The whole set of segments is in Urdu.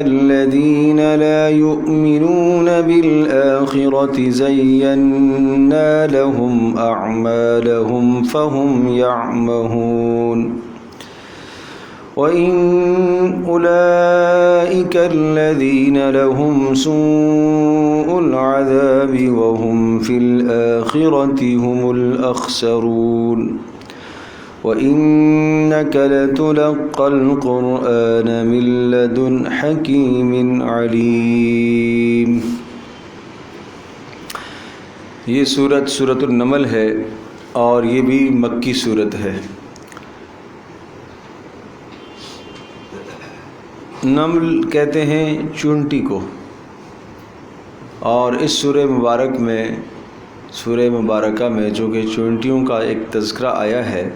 الذين لا يؤمنون بالآخرة زينا لهم أعمالهم فهم يعمهون وإن أولئك الذين لهم سوء العذاب وهم في الآخرة هم الأخسرون وَإِنَّكَ لَتُلَقَّى الْقُرْآنَ مِن لَّدُنْ حَكِيمٍ عَلِيمٍ۔ یہ سورۃ النمل ہے اور یہ بھی مکی سورت ہے۔ نمل کہتے ہیں چونٹی کو، اور اس سورہ مبارکہ میں جو کہ چونٹیوں کا ایک تذکرہ آیا ہے،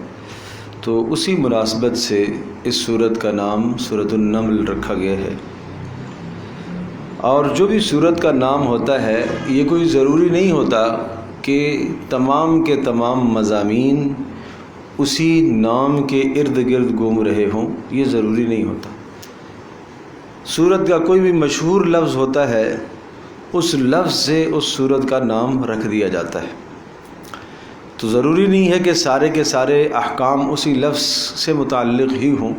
تو اسی مناسبت سے اس سورت کا نام سورۃ النمل رکھا گیا ہے۔ اور جو بھی سورت کا نام ہوتا ہے، یہ کوئی ضروری نہیں ہوتا کہ تمام کے تمام مضامین اسی نام کے ارد گرد گھوم رہے ہوں، یہ ضروری نہیں ہوتا۔ سورت کا کوئی بھی مشہور لفظ ہوتا ہے، اس لفظ سے اس سورت کا نام رکھ دیا جاتا ہے۔ تو ضروری نہیں ہے کہ سارے کے سارے احکام اسی لفظ سے متعلق ہی ہوں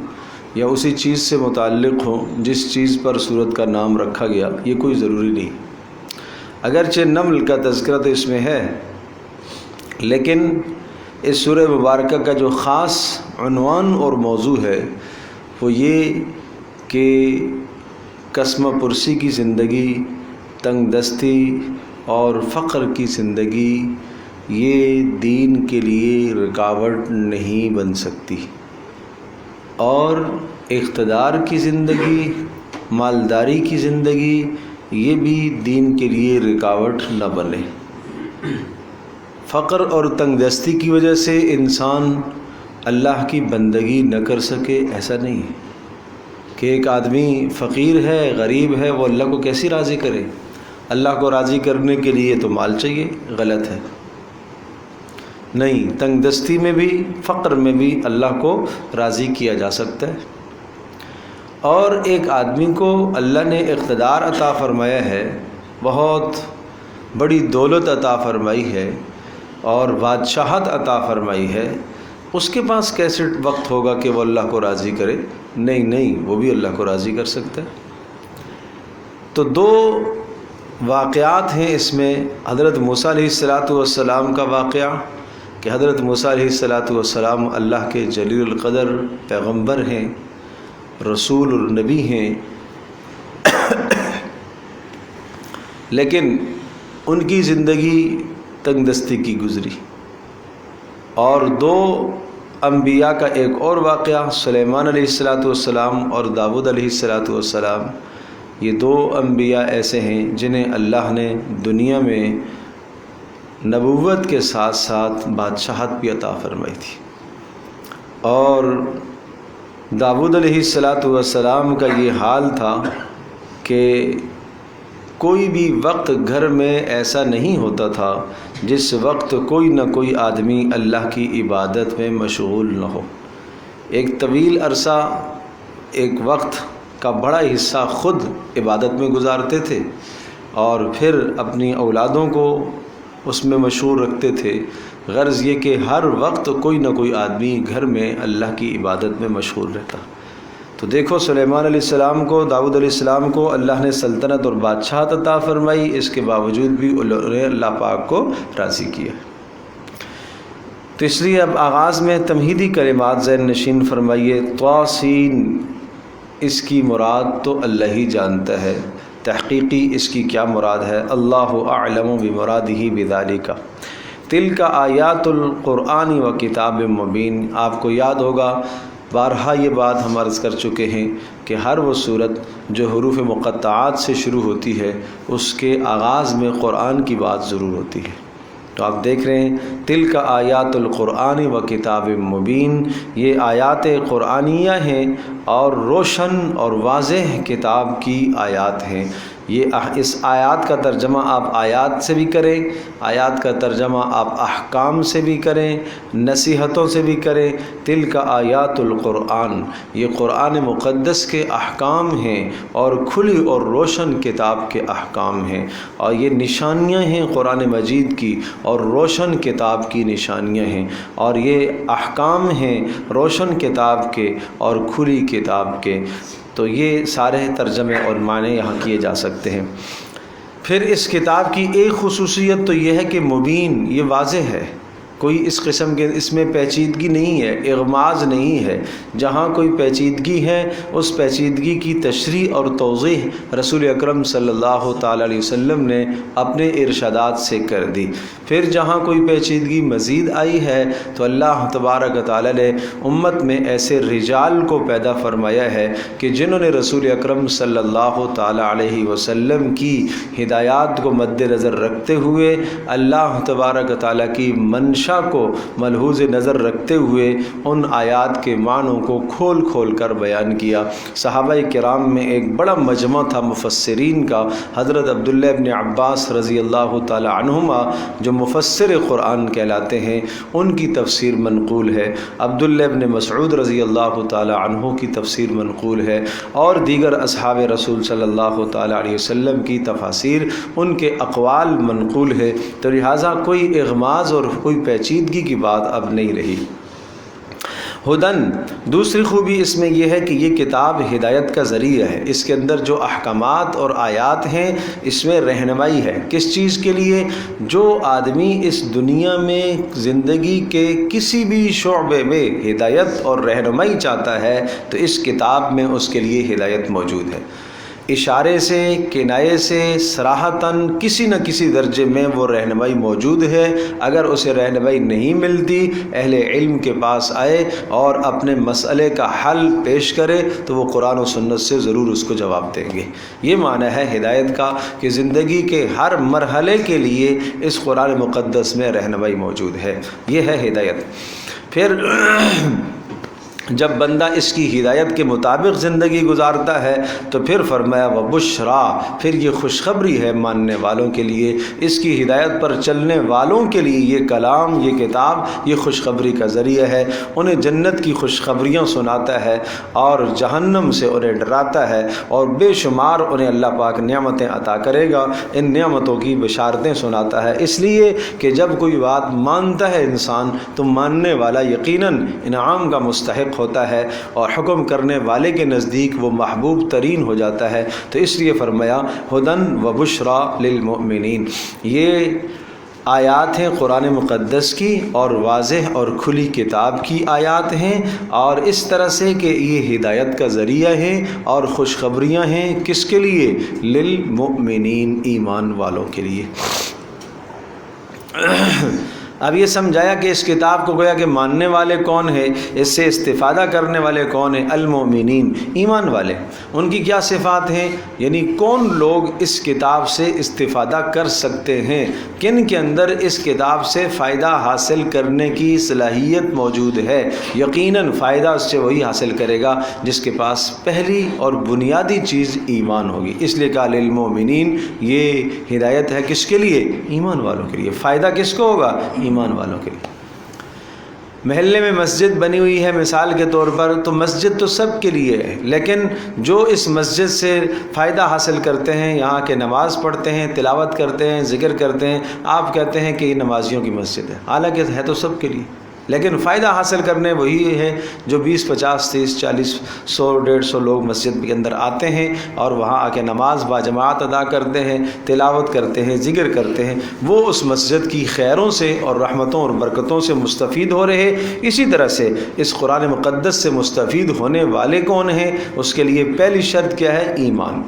یا اسی چیز سے متعلق ہوں جس چیز پر سورت کا نام رکھا گیا، یہ کوئی ضروری نہیں۔ اگرچہ نمل کا تذکرہ تو اس میں ہے، لیکن اس سورہ مبارکہ کا جو خاص عنوان اور موضوع ہے وہ یہ کہ قسم پرسی کی زندگی، تنگ دستی اور فقر کی زندگی یہ دین کے لیے رکاوٹ نہیں بن سکتی، اور اقتدار کی زندگی، مالداری کی زندگی یہ بھی دین کے لیے رکاوٹ نہ بنے۔ فقر اور تنگ دستی کی وجہ سے انسان اللہ کی بندگی نہ کر سکے، ایسا نہیں ہے کہ ایک آدمی فقیر ہے، غریب ہے، وہ اللہ کو کیسے راضی کرے؟ اللہ کو راضی کرنے کے لیے تو مال چاہیے، غلط ہے۔ نہیں، تنگ دستی میں بھی، فقر میں بھی اللہ کو راضی کیا جا سکتا ہے۔ اور ایک آدمی کو اللہ نے اقتدار عطا فرمایا ہے، بہت بڑی دولت عطا فرمائی ہے اور بادشاہت عطا فرمائی ہے، اس کے پاس کیسے وقت ہوگا کہ وہ اللہ کو راضی کرے؟ نہیں، وہ بھی اللہ کو راضی کر سکتا ہے۔ تو دو واقعات ہیں اس میں، حضرت موسیٰ علیہ السلام کا واقعہ کہ حضرت موسیٰ علیہ السلام اللہ کے جلیل القدر پیغمبر ہیں، رسول اور نبی ہیں، لیکن ان کی زندگی تنگ دستی کی گزری۔ اور دو انبیاء کا ایک اور واقعہ، سلیمان علیہ السلام اور داؤد علیہ السلام، یہ دو انبیاء ایسے ہیں جنہیں اللہ نے دنیا میں نبوت کے ساتھ ساتھ بادشاہت بھی عطا فرمائی تھی۔ اور داؤد علیہ السلام کا یہ حال تھا کہ کوئی بھی وقت گھر میں ایسا نہیں ہوتا تھا جس وقت کوئی نہ کوئی آدمی اللہ کی عبادت میں مشغول نہ ہو۔ ایک طویل عرصہ، ایک وقت کا بڑا حصہ خود عبادت میں گزارتے تھے اور پھر اپنی اولادوں کو اس میں مشغول رکھتے تھے۔ غرض یہ کہ ہر وقت کوئی نہ کوئی آدمی گھر میں اللہ کی عبادت میں مشغول رہتا۔ تو دیکھو، سلیمان علیہ السلام کو، داؤد علیہ السلام کو اللہ نے سلطنت اور بادشاہت عطا فرمائی، اس کے باوجود بھی انہوں نے اللہ پاک کو راضی کیا۔ تو اس لیے اب آغاز میں تمہیدی کلمات ذہن نشین فرمائیے۔ طاسین، اس کی مراد تو اللہ ہی جانتا ہے، تحقیقی اس کی کیا مراد ہے۔ اللہ اعلم بمرادہ بذالک، تلک آیات القرآن و کتاب مبین۔ آپ کو یاد ہوگا، بارہا یہ بات ہم عرض کر چکے ہیں کہ ہر وہ صورت جو حروف مقطعات سے شروع ہوتی ہے، اس کے آغاز میں قرآن کی بات ضرور ہوتی ہے۔ تو آپ دیکھ رہے ہیں، تلک آیات القرآن و کتاب مبین، یہ آیات قرآنیہ ہیں اور روشن اور واضح کتاب کی آیات ہیں۔ اس آیات کا ترجمہ آپ آیات سے بھی کریں، آیات کا ترجمہ آپ احکام سے بھی کریں، نصیحتوں سے بھی کریں۔ تلک آیات القرآن، یہ قرآن مقدس کے احکام ہیں اور کھلی اور روشن کتاب کے احکام ہیں، اور یہ نشانیاں ہیں قرآن مجید کی اور روشن کتاب کی نشانیاں ہیں، اور یہ احکام ہیں روشن کتاب کے اور کھلی کتاب کے۔ تو یہ سارے ترجمے اور معنی یہاں کیے جا سکتے ہیں۔ پھر اس کتاب کی ایک خصوصیت تو یہ ہے کہ مبین، یہ واضح ہے، کوئی اس قسم کے اس میں پیچیدگی نہیں ہے، اغماض نہیں ہے۔ جہاں کوئی پیچیدگی ہے اس پیچیدگی کی تشریح اور توضیح رسول اکرم صلی اللہ تعالی علیہ وسلم نے اپنے ارشادات سے کر دی۔ پھر جہاں کوئی پیچیدگی مزید آئی ہے تو اللہ تبارک و تعالی نے امت میں ایسے رجال کو پیدا فرمایا ہے کہ جنہوں نے رسول اکرم صلی اللہ تعالی علیہ وسلم کی ہدایات کو مد نظر رکھتے ہوئے، اللہ تبارک و تعالی کی منشا کو ملحوظ نظر رکھتے ہوئے ان آیات کے معنوں کو کھول کھول کر بیان کیا۔ صحابہ کرام میں ایک بڑا مجمع تھا مفسرین کا، حضرت عبداللہ ابن عباس رضی اللہ تعالی عنہما جو مفسر قرآن کہلاتے ہیں، ان کی تفسیر منقول ہے، عبداللہ ابن مسعود رضی اللہ تعالی عنہ کی تفسیر منقول ہے، اور دیگر اصحاب رسول صلی اللہ تعالی علیہ وسلم کی تفاسیر، ان کے اقوال منقول ہے۔ تو لہٰذا کوئی اغماض اور کوئی پیچیدگی کی بات اب نہیں رہی۔ ہدن، دوسری خوبی اس میں یہ ہے کہ یہ کتاب ہدایت کا ذریعہ ہے۔ اس کے اندر جو احکامات اور آیات ہیں اس میں رہنمائی ہے۔ کس چیز کے لیے؟ جو آدمی اس دنیا میں زندگی کے کسی بھی شعبے میں ہدایت اور رہنمائی چاہتا ہے تو اس کتاب میں اس کے لیے ہدایت موجود ہے۔ اشارے سے، کنایے سے، صراحتاً کسی نہ کسی درجے میں وہ رہنمائی موجود ہے۔ اگر اسے رہنمائی نہیں ملتی، اہل علم کے پاس آئے اور اپنے مسئلے کا حل پیش کرے تو وہ قرآن و سنت سے ضرور اس کو جواب دیں گے۔ یہ معنی ہے ہدایت کا کہ زندگی کے ہر مرحلے کے لیے اس قرآن مقدس میں رہنمائی موجود ہے۔ یہ ہے ہدایت۔ پھر جب بندہ اس کی ہدایت کے مطابق زندگی گزارتا ہے تو پھر فرمایا وبشرا، پھر یہ خوشخبری ہے ماننے والوں کے لیے، اس کی ہدایت پر چلنے والوں کے لیے یہ کلام، یہ کتاب، یہ خوشخبری کا ذریعہ ہے۔ انہیں جنت کی خوشخبریاں سناتا ہے اور جہنم سے انہیں ڈراتا ہے، اور بے شمار انہیں اللہ پاک نعمتیں عطا کرے گا، ان نعمتوں کی بشارتیں سناتا ہے۔ اس لیے کہ جب کوئی بات مانتا ہے انسان تو ماننے والا یقیناً انعام کا مستحق ہوتا ہے، اور حکم کرنے والے کے نزدیک وہ محبوب ترین ہو جاتا ہے۔ تو اس لیے فرمایا ہدن و بشرا للمؤمنین۔ یہ آیات ہیں قرآن مقدس کی اور واضح اور کھلی کتاب کی آیات ہیں، اور اس طرح سے کہ یہ ہدایت کا ذریعہ ہیں اور خوشخبریاں ہیں۔ کس کے لیے؟ للمؤمنین، ایمان والوں کے لیے۔ اب یہ سمجھایا کہ اس کتاب کو گویا کہ ماننے والے کون ہیں، اس سے استفادہ کرنے والے کون ہیں؟ المؤمنین، ایمان والے۔ ان کی کیا صفات ہیں؟ یعنی کون لوگ اس کتاب سے استفادہ کر سکتے ہیں، کن کے اندر اس کتاب سے فائدہ حاصل کرنے کی صلاحیت موجود ہے۔ یقیناً فائدہ اس سے وہی حاصل کرے گا جس کے پاس پہلی اور بنیادی چیز ایمان ہوگی۔ اس لیے کہا للمؤمنین، یہ ہدایت ہے کس کے لیے؟ ایمان والوں کے لیے۔ فائدہ کس کو ہوگا؟ ایمان والوں کے لیے۔ محلے میں مسجد بنی ہوئی ہے مثال کے طور پر، تو مسجد تو سب کے لیے ہے، لیکن جو اس مسجد سے فائدہ حاصل کرتے ہیں، یہاں کے نماز پڑھتے ہیں، تلاوت کرتے ہیں، ذکر کرتے ہیں، آپ کہتے ہیں کہ یہ نمازیوں کی مسجد ہے، حالانکہ ہے تو سب کے لیے، لیکن فائدہ حاصل کرنے وہی ہے جو 20، 50، 30، 40، 100، 150 لوگ مسجد کے اندر آتے ہیں اور وہاں آ کے نماز باجماعت ادا کرتے ہیں، تلاوت کرتے ہیں، ذکر کرتے ہیں، وہ اس مسجد کی خیروں سے اور رحمتوں اور برکتوں سے مستفید ہو رہے۔ اسی طرح سے اس قرآن مقدس سے مستفید ہونے والے کون ہیں؟ اس کے لیے پہلی شرط کیا ہے؟ ایمان۔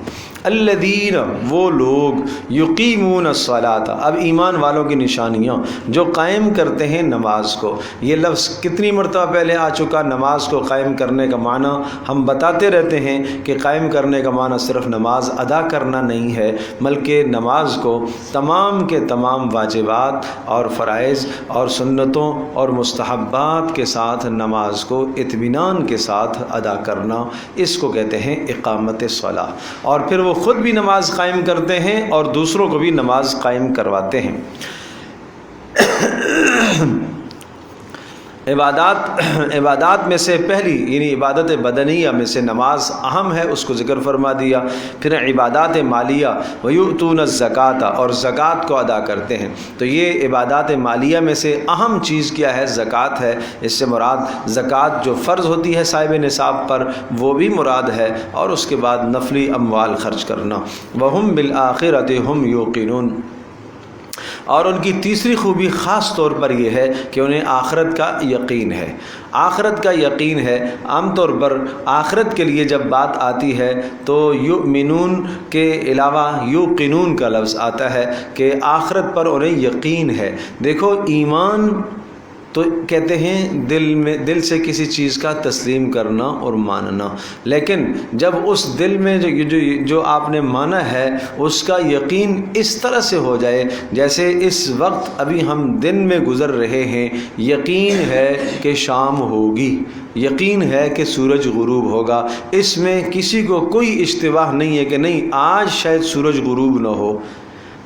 الذین، وہ لوگ، یقیمون الصلاۃ، اب ایمان والوں کی نشانیاں، جو قائم کرتے ہیں نماز کو۔ یہ لفظ کتنی مرتبہ پہلے آ چکا؟ نماز کو قائم کرنے کا معنی ہم بتاتے رہتے ہیں کہ قائم کرنے کا معنی صرف نماز ادا کرنا نہیں ہے، بلکہ نماز کو تمام کے تمام واجبات اور فرائض اور سنتوں اور مستحبات کے ساتھ نماز کو اطمینان کے ساتھ ادا کرنا، اس کو کہتے ہیں اقامت صلاح۔ اور پھر وہ خود بھی نماز قائم کرتے ہیں اور دوسروں کو بھی نماز قائم کرواتے ہیں۔ عبادات میں سے پہلی یعنی عبادت بدنیہ میں سے نماز اہم ہے، اس کو ذکر فرما دیا۔ پھر عبادات مالیہ ویؤتون الزکاۃ، اور زکوٰۃ کو ادا کرتے ہیں۔ تو یہ عبادات مالیہ میں سے اہم چیز کیا ہے؟ زکوٰۃ ہے۔ اس سے مراد زکوٰۃ جو فرض ہوتی ہے صاحب نصاب پر وہ بھی مراد ہے، اور اس کے بعد نفلی اموال خرچ کرنا۔ وہم بالآخرۃ ہم یوقنون، اور ان کی تیسری خوبی خاص طور پر یہ ہے کہ انہیں آخرت کا یقین ہے۔ آخرت کا یقین ہے۔ عام طور پر آخرت کے لیے جب بات آتی ہے تو یؤمنون کے علاوہ یوقنون کا لفظ آتا ہے کہ آخرت پر انہیں یقین ہے۔ دیکھو ایمان تو کہتے ہیں دل سے کسی چیز کا تسلیم کرنا اور ماننا، لیکن جب اس دل میں جو آپ نے مانا ہے اس کا یقین اس طرح سے ہو جائے جیسے اس وقت ابھی ہم دن میں گزر رہے ہیں، یقین ہے کہ شام ہوگی، یقین ہے کہ سورج غروب ہوگا، اس میں کسی کو کوئی اشتباہ نہیں ہے کہ نہیں آج شاید سورج غروب نہ ہو،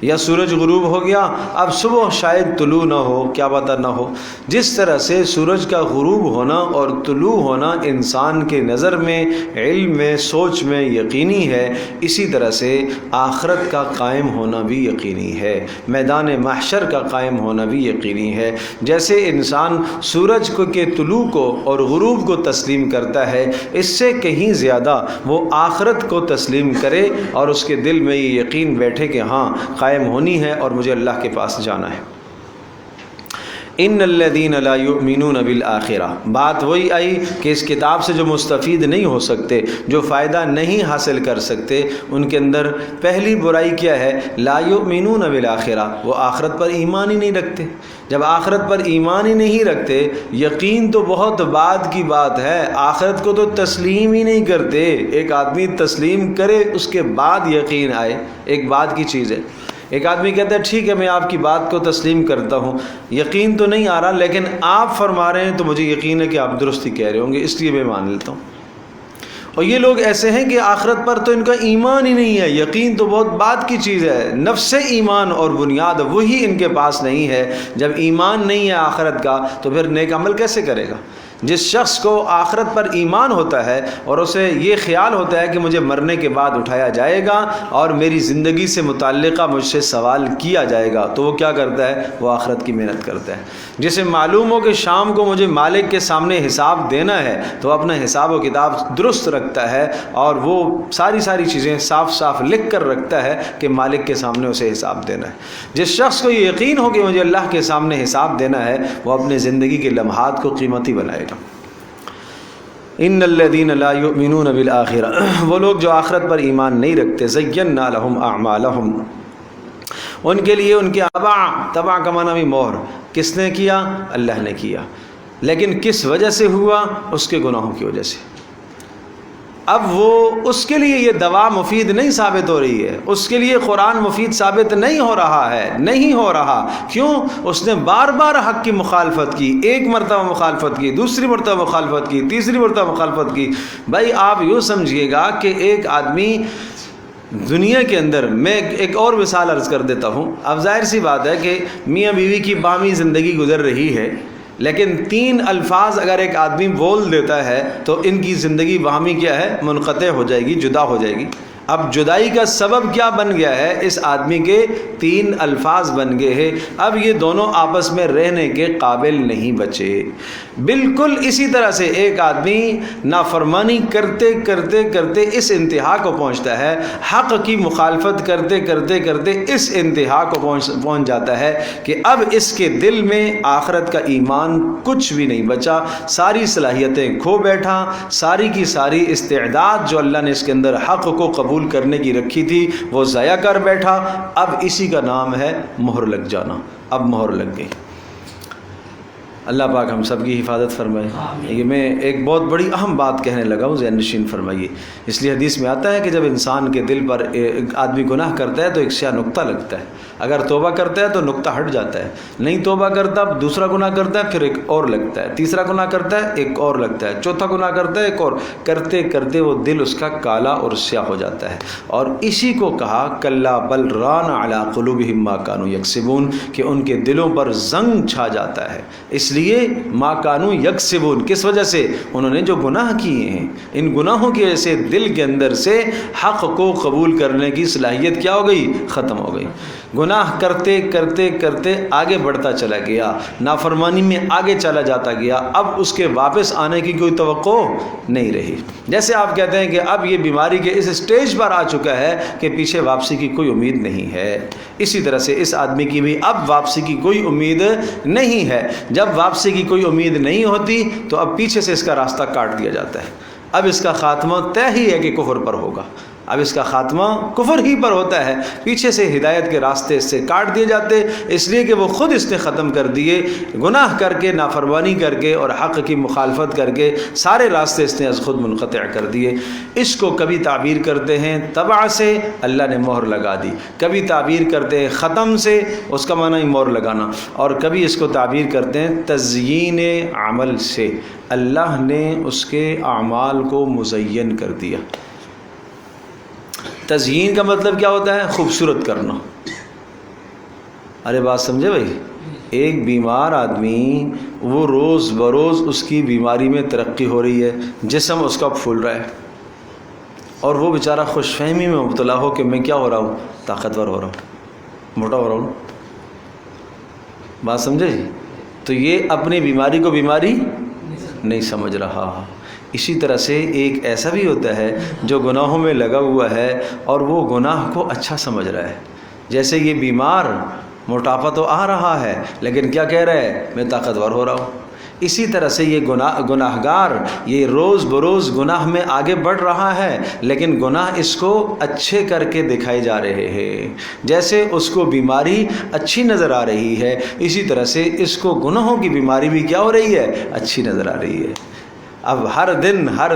یا سورج غروب ہو گیا اب صبح شاید طلوع نہ ہو، کیا پتہ نہ ہو۔ جس طرح سے سورج کا غروب ہونا اور طلوع ہونا انسان کے نظر میں، علم میں، سوچ میں یقینی ہے، اسی طرح سے آخرت کا قائم ہونا بھی یقینی ہے، میدان محشر کا قائم ہونا بھی یقینی ہے۔ جیسے انسان سورج کے طلوع کو اور غروب کو تسلیم کرتا ہے، اس سے کہیں زیادہ وہ آخرت کو تسلیم کرے اور اس کے دل میں یہ یقین بیٹھے کہ ہاں قائم ہونی ہے اور مجھے اللہ کے پاس جانا ہے۔ ان الذین لا یؤمنون بالآخرہ، بات وہی آئی کہ اس کتاب سے جو مستفید نہیں ہو سکتے، جو فائدہ نہیں حاصل کر سکتے، ان کے اندر پہلی برائی کیا ہے؟ لا یؤمنون بالآخرہ، وہ آخرت پر ایمان ہی نہیں رکھتے۔ جب آخرت پر ایمان ہی نہیں رکھتے، یقین تو بہت بعد کی بات ہے، آخرت کو تو تسلیم ہی نہیں کرتے۔ ایک آدمی تسلیم کرے اس کے بعد یقین آئے، ایک بات کی چیز ہے۔ ایک آدمی کہتا ہے ٹھیک ہے میں آپ کی بات کو تسلیم کرتا ہوں، یقین تو نہیں آ رہا لیکن آپ فرما رہے ہیں تو مجھے یقین ہے کہ آپ درست ہی کہہ رہے ہوں گے، اس لیے میں مان لیتا ہوں۔ اور یہ لوگ ایسے ہیں کہ آخرت پر تو ان کا ایمان ہی نہیں ہے، یقین تو بہت بعد کی چیز ہے، نفس ایمان اور بنیاد وہی ان کے پاس نہیں ہے۔ جب ایمان نہیں ہے آخرت کا تو پھر نیک عمل کیسے کرے گا؟ جس شخص کو آخرت پر ایمان ہوتا ہے اور اسے یہ خیال ہوتا ہے کہ مجھے مرنے کے بعد اٹھایا جائے گا اور میری زندگی سے متعلقہ مجھ سے سوال کیا جائے گا، تو وہ کیا کرتا ہے؟ وہ آخرت کی محنت کرتا ہے۔ جسے معلوم ہو کہ شام کو مجھے مالک کے سامنے حساب دینا ہے تو اپنا حساب و کتاب درست رکھتا ہے اور وہ ساری چیزیں صاف صاف لکھ کر رکھتا ہے کہ مالک کے سامنے اسے حساب دینا ہے۔ جس شخص کو یہ یقین ہو کہ مجھے اللہ کے سامنے حساب دینا ہے، وہ اپنے زندگی کے لمحات کو قیمتی بنائے گا۔ ان الذین لا یؤمنون بالآخرہ، وہ لوگ جو آخرت پر ایمان نہیں رکھتے، زینا لہم اعمالہم، ان کے لیے ان کے تبع کا معنی بھی مہر، کس نے کیا؟ اللہ نے کیا، لیکن کس وجہ سے ہوا؟ اس کے گناہوں کی وجہ سے۔ اب وہ اس کے لیے یہ دوا مفید نہیں ثابت ہو رہی ہے، اس کے لیے قرآن مفید ثابت نہیں ہو رہا ہے، نہیں ہو رہا۔ کیوں؟ اس نے بار بار حق کی مخالفت کی، ایک مرتبہ مخالفت کی، دوسری مرتبہ مخالفت کی، تیسری مرتبہ مخالفت کی۔ بھائی آپ یوں سمجھیے گا کہ ایک آدمی دنیا کے اندر، میں ایک اور مثال عرض کر دیتا ہوں۔ اب ظاہر سی بات ہے کہ میاں بیوی کی باہمی زندگی گزر رہی ہے، لیکن 3 الفاظ اگر ایک آدمی بول دیتا ہے تو ان کی زندگی باہمی کیا ہے؟ منقطع ہو جائے گی، جدا ہو جائے گی۔ اب جدائی کا سبب کیا بن گیا ہے؟ اس آدمی کے 3 الفاظ بن گئے ہیں، اب یہ دونوں آپس میں رہنے کے قابل نہیں بچے۔ بالکل اسی طرح سے ایک آدمی نافرمانی کرتے کرتے کرتے اس انتہا کو پہنچتا ہے، حق کی مخالفت کرتے کرتے کرتے اس انتہا کو پہنچ جاتا ہے کہ اب اس کے دل میں آخرت کا ایمان کچھ بھی نہیں بچا، ساری صلاحیتیں کھو بیٹھا، ساری کی ساری استعداد جو اللہ نے اس کے اندر حق کو قبول کرنے کی رکھی تھی وہ ضائع کر بیٹھا۔ اب اسی کا نام ہے مہر لگ جانا، اب مہر لگ گئی۔ اللہ پاک ہم سب کی حفاظت فرمائے۔ یہ میں ایک بہت بڑی اہم بات کہنے لگا ہوں، ذہن نشین فرمائیے۔ اس لیے حدیث میں آتا ہے کہ جب انسان کے دل پر آدمی گناہ کرتا ہے تو ایک سیاہ نقطہ لگتا ہے، اگر توبہ کرتا ہے تو نقطہ ہٹ جاتا ہے، نہیں توبہ کرتا دوسرا گناہ کرتا ہے پھر ایک اور لگتا ہے، تیسرا گناہ کرتا ہے ایک اور لگتا ہے، چوتھا گناہ کرتا ہے ایک اور، کرتے کرتے وہ دل اس کا کالا اور سیاہ ہو جاتا ہے۔ اور اسی کو کہا کلا بل ران علی قلوبہم ما کانوا یکسبون، کہ ان کے دلوں پر زنگ چھا جاتا ہے، اس لیے ما کانوا یکسبون، کس وجہ سے؟ انہوں نے جو گناہ کیے ہیں، ان گناہوں کی وجہ سے دل کے اندر سے حق کو قبول کرنے کی صلاحیت کیا ہو گئی؟ ختم ہو گئی۔ گناہ کرتے کرتے کرتے آگے بڑھتا چلا گیا، نافرمانی میں آگے چلا جاتا گیا، اب اس کے واپس آنے کی کوئی توقع نہیں رہی۔ جیسے آپ کہتے ہیں کہ اب یہ بیماری کے اس سٹیج پر آ چکا ہے کہ پیچھے واپسی کی کوئی امید نہیں ہے، اسی طرح سے اس آدمی کی بھی اب واپسی کی کوئی امید نہیں ہے۔ جب واپسی کی کوئی امید نہیں ہوتی تو اب پیچھے سے اس کا راستہ کاٹ دیا جاتا ہے، اب اس کا خاتمہ طے ہی ہے کہ کفر پر ہوگا، اب اس کا خاتمہ کفر ہی پر ہوتا ہے، پیچھے سے ہدایت کے راستے اس سے کاٹ دیے جاتے، اس لیے کہ وہ خود اس نے ختم کر دیے، گناہ کر کے، نافرمانی کر کے اور حق کی مخالفت کر کے سارے راستے اس نے از خود منقطع کر دیے۔ اس کو کبھی تعبیر کرتے ہیں تبع سے، اللہ نے مہر لگا دی، کبھی تعبیر کرتے ہیں ختم سے، اس کا معنی مہر لگانا، اور کبھی اس کو تعبیر کرتے ہیں تزیین عمل سے، اللہ نے اس کے اعمال کو مزین کر دیا۔ تزیین کا مطلب کیا ہوتا ہے؟ خوبصورت کرنا۔ ارے بات سمجھے بھائی؟ ایک بیمار آدمی، وہ روز بروز اس کی بیماری میں ترقی ہو رہی ہے، جسم اس کا پھول رہا ہے، اور وہ بیچارہ خوش فہمی میں مبتلا ہو کہ میں کیا ہو رہا ہوں؟ طاقتور ہو رہا ہوں، موٹا ہو رہا ہوں۔ بات سمجھے جی؟ تو یہ اپنی بیماری کو بیماری نہیں سمجھ رہا۔ اسی طرح سے ایک ایسا بھی ہوتا ہے جو گناہوں میں لگا ہوا ہے اور وہ گناہ کو اچھا سمجھ رہا ہے، جیسے یہ بیمار، موٹاپا تو آ رہا ہے لیکن کیا کہہ رہا ہے؟ میں طاقتور ہو رہا ہوں۔ اسی طرح سے یہ گناہگار، یہ روز بروز گناہ میں آگے بڑھ رہا ہے لیکن گناہ اس کو اچھے کر کے دکھائے جا رہے ہیں، جیسے اس کو بیماری اچھی نظر آ رہی ہے اسی طرح سے اس کو گناہوں کی بیماری بھی کیا ہو رہی ہے؟ اچھی نظر آ رہی ہے۔ اب ہر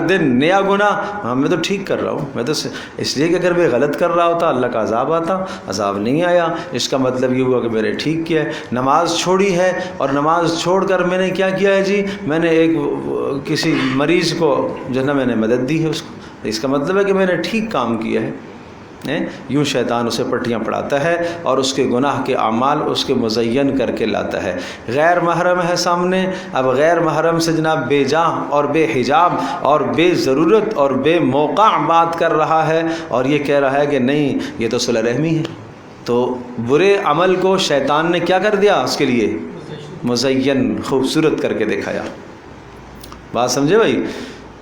دن نیا گناہ، میں تو ٹھیک کر رہا ہوں، میں تو اس لیے کہ اگر میں غلط کر رہا ہوتا اللہ کا عذاب آتا، عذاب نہیں آیا، اس کا مطلب یہ ہوا کہ میں نے ٹھیک کیا ہے۔ نماز چھوڑی ہے اور نماز چھوڑ کر میں نے کیا کیا ہے جی؟ میں نے ایک کسی مریض کو جو ہے نا میں نے مدد دی ہے اس کو، اس کا مطلب ہے کہ میں نے ٹھیک کام کیا ہے۔ یوں شیطان اسے پٹیاں پڑھاتا ہے اور اس کے گناہ کے اعمال اس کے مزین کر کے لاتا ہے۔ غیر محرم ہے سامنے، اب غیر محرم سے جناب بے جا اور بے حجاب اور بے ضرورت اور بے موقع بات کر رہا ہے اور یہ کہہ رہا ہے کہ نہیں یہ تو صلح رحمی ہے، تو برے عمل کو شیطان نے کیا کر دیا؟ اس کے لیے مزین، خوبصورت کر کے دکھایا۔ بات سمجھے بھائی؟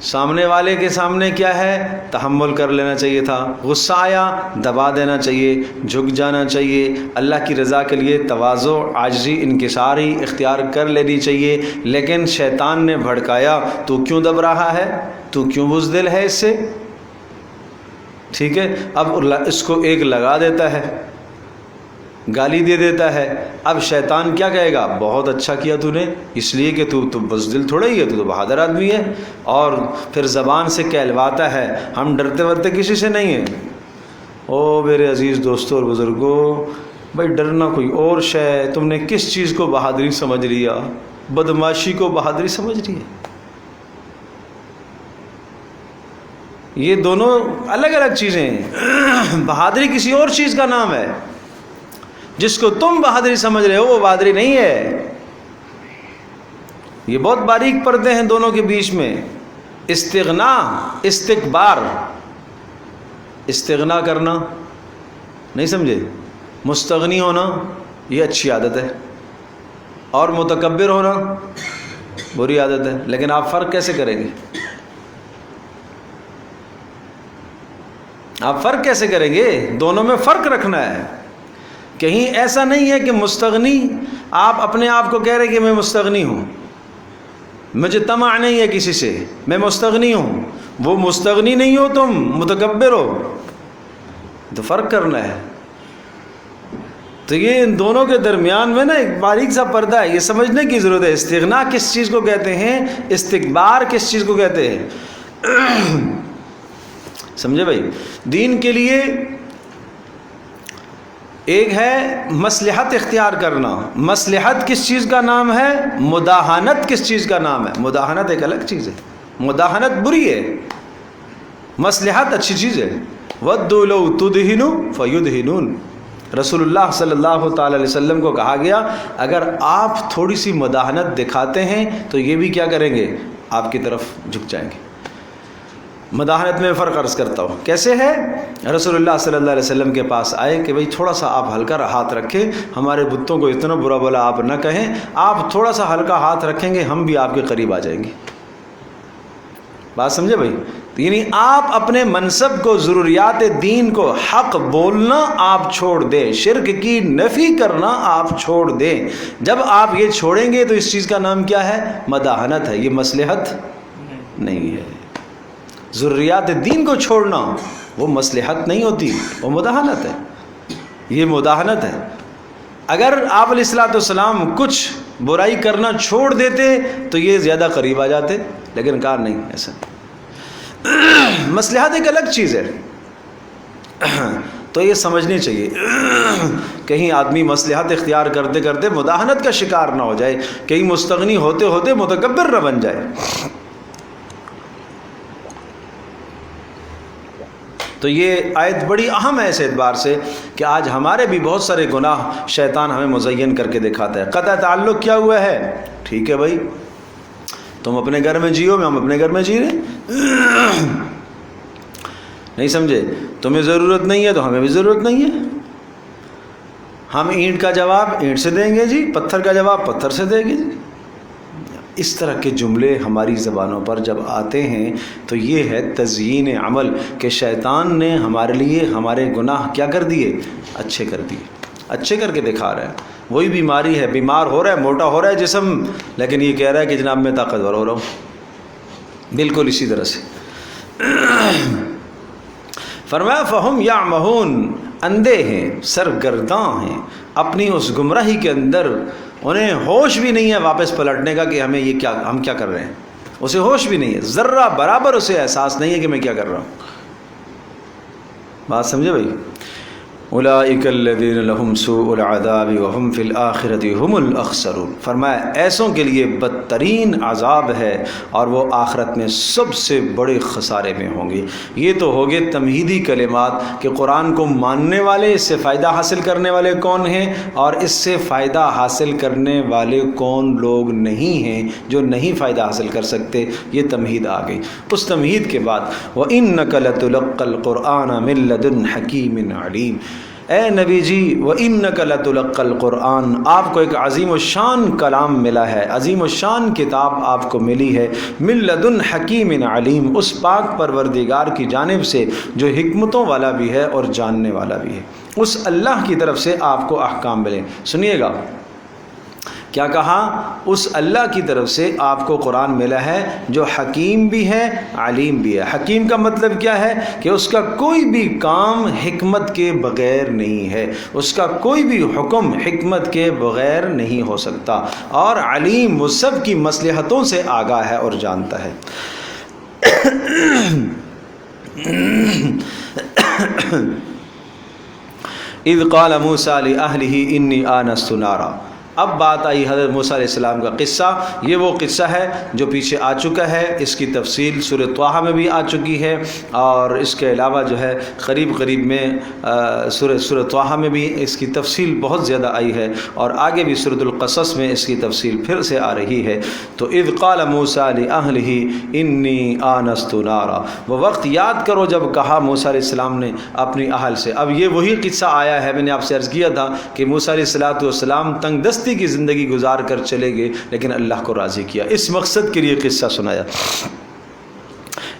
سامنے والے کے سامنے کیا ہے؟ تحمل کر لینا چاہیے تھا، غصہ آیا دبا دینا چاہیے، جھک جانا چاہیے، اللہ کی رضا کے لیے تواضع، عاجزی، انکساری اختیار کر لینی چاہیے، لیکن شیطان نے بھڑکایا، تو کیوں دب رہا ہے؟ تو کیوں بزدل ہے اس سے؟ ٹھیک ہے، اب اس کو ایک لگا دیتا ہے، گالی دے دیتا ہے، اب شیطان کیا کہے گا؟ بہت اچھا کیا تو نے، اس لیے کہ تو بزدل تھوڑا ہی ہے، تو بہادر آدمی ہے، اور پھر زبان سے کہلواتا ہے ہم ڈرتے ورتے کسی سے نہیں ہیں۔ او میرے عزیز دوستوں اور بزرگوں، بھائی ڈرنا کوئی اور شے ہے، تم نے کس چیز کو بہادری سمجھ لیا؟ بدمعاشی کو بہادری سمجھ لیا؟ یہ دونوں الگ الگ چیزیں ہیں۔ بہادری کسی اور چیز کا نام ہے، جس کو تم بہادری سمجھ رہے ہو وہ بہادری نہیں ہے۔ یہ بہت باریک پردے ہیں دونوں کے بیچ میں۔ استغنا، استکبار، استغنا کرنا، نہیں سمجھے؟ مستغنی ہونا یہ اچھی عادت ہے، اور متکبر ہونا بری عادت ہے، لیکن آپ فرق کیسے کریں گے؟ آپ فرق کیسے کریں گے؟ دونوں میں فرق رکھنا ہے۔ کہیں ایسا نہیں ہے کہ مستغنی، آپ اپنے آپ کو کہہ رہے کہ میں مستغنی ہوں، مجھے طمع نہیں ہے کسی سے، میں مستغنی ہوں، وہ مستغنی نہیں ہو، تم متکبر ہو، تو فرق کرنا ہے۔ تو یہ ان دونوں کے درمیان میں نا ایک باریک سا پردہ ہے، یہ سمجھنے کی ضرورت ہے۔ استغنا کس چیز کو کہتے ہیں، استکبار کس چیز کو کہتے ہیں، سمجھے بھائی؟ دین کے لیے ایک ہے مصلحت اختیار کرنا، مصلحت کس چیز کا نام ہے، مداہنت کس چیز کا نام ہے؟ مداہنت ایک الگ چیز ہے، مداہنت بری ہے، مصلحت اچھی چیز ہے۔ وَدُّوا لَوْ تُدْهِنُوا فَيُدْهِنُونَ، رسول اللہ صلی اللہ تعالی علیہ وسلم کو کہا گیا اگر آپ تھوڑی سی مداہنت دکھاتے ہیں تو یہ بھی کیا کریں گے، آپ کی طرف جھک جائیں گے۔ مداحنت میں فرق عرض کرتا ہوں کیسے ہے۔ رسول اللہ صلی اللہ علیہ وسلم کے پاس آئے کہ بھئی تھوڑا سا آپ ہلکا ہاتھ رکھیں، ہمارے بتوں کو اتنا برا بلا آپ نہ کہیں، آپ تھوڑا سا ہلکا ہاتھ رکھیں گے ہم بھی آپ کے قریب آ جائیں گے۔ بات سمجھے بھائی؟ یعنی آپ اپنے منصب کو، ضروریات دین کو، حق بولنا آپ چھوڑ دیں، شرک کی نفی کرنا آپ چھوڑ دیں۔ جب آپ یہ چھوڑیں گے تو اس چیز کا نام کیا ہے، مداحنت ہے، یہ مصلحت نہیں ہے۔ ضروریات دین کو چھوڑنا وہ مصلحت نہیں ہوتی، وہ مداحنت ہے، یہ مداحنت ہے۔ اگر آپ علیہ الصلوۃ والسلام کچھ برائی کرنا چھوڑ دیتے تو یہ زیادہ قریب آ جاتے، لیکن کار نہیں ایسا۔ مصلحت ایک الگ چیز ہے، تو یہ سمجھنی چاہیے، کہیں آدمی مصلحت اختیار کرتے کرتے مداحنت کا شکار نہ ہو جائے، کہیں مستغنی ہوتے ہوتے متکبر نہ بن جائے۔ تو یہ آیت بڑی اہم ہے اس اعتبار سے کہ آج ہمارے بھی بہت سارے گناہ شیطان ہمیں مزین کر کے دکھاتا ہے۔ قطع تعلق کیا ہوا ہے، ٹھیک ہے بھائی تم اپنے گھر میں جیو، ہم اپنے گھر میں جی رہے نہیں سمجھے، تمہیں ضرورت نہیں ہے تو ہمیں بھی ضرورت نہیں ہے، ہم اینٹ کا جواب اینٹ سے دیں گے جی، پتھر کا جواب پتھر سے دیں گے جی۔ اس طرح کے جملے ہماری زبانوں پر جب آتے ہیں تو یہ ہے تزیین عمل کہ شیطان نے ہمارے لیے ہمارے گناہ کیا کر دیے، اچھے کر دیے، اچھے کر کے دکھا رہا ہے۔ وہی بیماری ہے، بیمار ہو رہا ہے، موٹا ہو رہا ہے جسم، لیکن یہ کہہ رہا ہے کہ جناب میں طاقتور ہو رہا ہوں۔ بالکل اسی طرح سے فرمایا فہم یعمہون، اندھے ہیں، سرگرداں ہیں اپنی اس گمراہی کے اندر، انہیں ہوش بھی نہیں ہے واپس پلٹنے کا کہ ہمیں یہ کیا، ہم کیا کر رہے ہیں، اسے ہوش بھی نہیں ہے، ذرہ برابر اسے احساس نہیں ہے کہ میں کیا کر رہا ہوں۔ بات سمجھے بھائی؟ اولئک الذین لہم سوء العذاب وہم فی الآخرۃ ھم الاخسرون، فرمایا ایسوں کے لیے بدترین عذاب ہے اور وہ آخرت میں سب سے بڑے خسارے میں ہوں گے۔ یہ تو ہو گئے تمہیدی کلمات کہ قرآن کو ماننے والے، اس سے فائدہ حاصل کرنے والے کون ہیں اور اس سے فائدہ حاصل کرنے والے کون لوگ نہیں ہیں جو نہیں فائدہ حاصل کر سکتے، یہ تمہید آ گئی۔ اس تمہید کے بعد وَإِنَّكَ لَتُلَقَّى الْقُرْآنَ مِن لَّدُنْ حَكِيمٍ عَلِيمٍ، اے نبی جی وَإِنَّكَ لَتُلَقَّى الْقُرْآنَ، آپ کو ایک عظیم الشان کلام ملا ہے، عظیم الشان کتاب آپ کو ملی ہے، مِن لَدُنْ حَكِيمٍ عَلِيمٍ، اس پاک پروردگار کی جانب سے جو حکمتوں والا بھی ہے اور جاننے والا بھی ہے، اس اللہ کی طرف سے آپ کو احکام ملے۔ سنیے گا کیا کہا، اس اللہ کی طرف سے آپ کو قرآن ملا ہے جو حکیم بھی ہے، علیم بھی ہے۔ حکیم کا مطلب کیا ہے کہ اس کا کوئی بھی کام حکمت کے بغیر نہیں ہے، اس کا کوئی بھی حکم حکمت کے بغیر نہیں ہو سکتا، اور علیم وہ سب کی مصلحتوں سے آگاہ ہے اور جانتا ہے۔ اذ قال موسیٰ لأہلہ انی آنست نارا، اب بات آئی حضرت موسیٰ علیہ السلام کا قصہ۔ یہ وہ قصہ ہے جو پیچھے آ چکا ہے، اس کی تفصیل سورہ طٰہٰ میں بھی آ چکی ہے، اور اس کے علاوہ جو ہے قریب قریب میں سورہ طٰہٰ میں بھی اس کی تفصیل بہت زیادہ آئی ہے، اور آگے بھی سورۃ القصص میں اس کی تفصیل پھر سے آ رہی ہے۔ تو اذ قال موسیٰ لأہلہ انی آنست نارا، وہ وقت یاد کرو جب کہا موسیٰ علیہ السلام نے اپنی اہل سے۔ اب یہ وہی قصہ آیا ہے، میں نے آپ سے عرض کیا تھا کہ موسیٰ علیہ السلام تنگ دستی کی زندگی گزار کر چلے گئے لیکن اللہ کو راضی کیا، اس مقصد کے لیے قصہ سنایا۔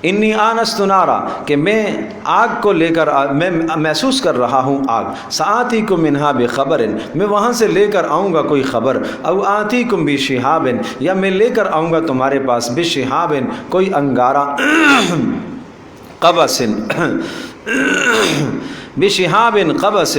انی آنست نارا، کہ میں آگ کو لے کر، میں محسوس کر رہا ہوں آگ، سآتیکم منہا بخبر، میں وہاں سے لے کر آؤں گا کوئی خبر، او آتیکم بشہاب، یا میں لے کر آؤں گا تمہارے پاس بشہاب، کوئی انگارہ، قبس، بشہاب قبس،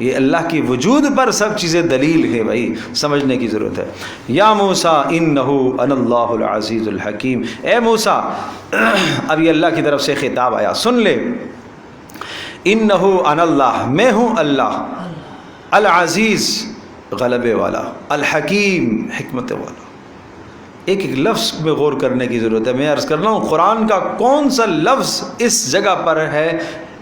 یہ اللہ کی وجود پر سب چیزیں دلیل ہے بھائی، سمجھنے کی ضرورت ہے۔ یا موسیٰ انہ انا اللہ العزیز الحکیم، اے موسیٰ، اب یہ اللہ کی طرف سے خطاب آیا، سن لے، انہ انا اللہ، میں ہوں اللہ، العزیز غلبے والا، الحکیم حکمت والا۔ ایک ایک لفظ میں غور کرنے کی ضرورت ہے۔ میں عرض کر رہا ہوں قرآن کا کون سا لفظ اس جگہ پر ہے؟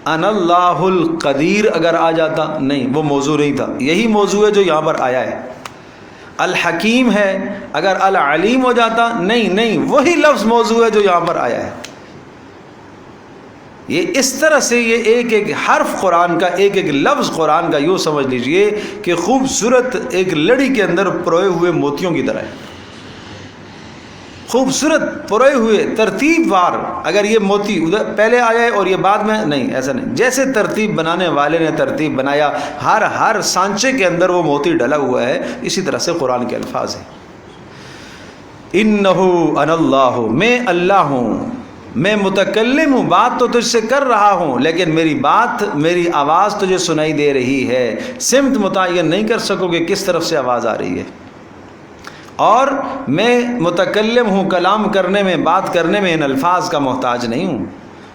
ان اللہ القدیر اگر آ جاتا، نہیں، وہ موضوع نہیں تھا، یہی موضوع ہے جو یہاں پر آیا ہے۔ الحکیم ہے، اگر العلیم ہو جاتا، نہیں، وہی لفظ موضوع ہے جو یہاں پر آیا ہے۔ یہ اس طرح سے یہ ایک ایک حرف قرآن کا، ایک ایک لفظ قرآن کا یوں سمجھ لیجئے کہ خوبصورت ایک لڑی کے اندر پروئے ہوئے موتیوں کی طرح ہے، خوبصورت پروئے ہوئے ترتیب وار۔ اگر یہ موتی ادھر پہلے آیا ہے اور یہ بعد میں، نہیں، ایسا نہیں، جیسے ترتیب بنانے والے نے ترتیب بنایا، ہر سانچے کے اندر وہ موتی ڈلا ہوا ہے، اسی طرح سے قرآن کے الفاظ ہیں۔ انہ انا اللہ، میں اللہ ہوں، میں متکلم ہوں، بات تو تجھ سے کر رہا ہوں، لیکن میری آواز تجھے سنائی دے رہی ہے، سمت متعین نہیں کر سکو گے کس طرف سے آواز آ رہی ہے۔ اور میں متکلم ہوں، کلام کرنے میں، بات کرنے میں ان الفاظ کا محتاج نہیں ہوں۔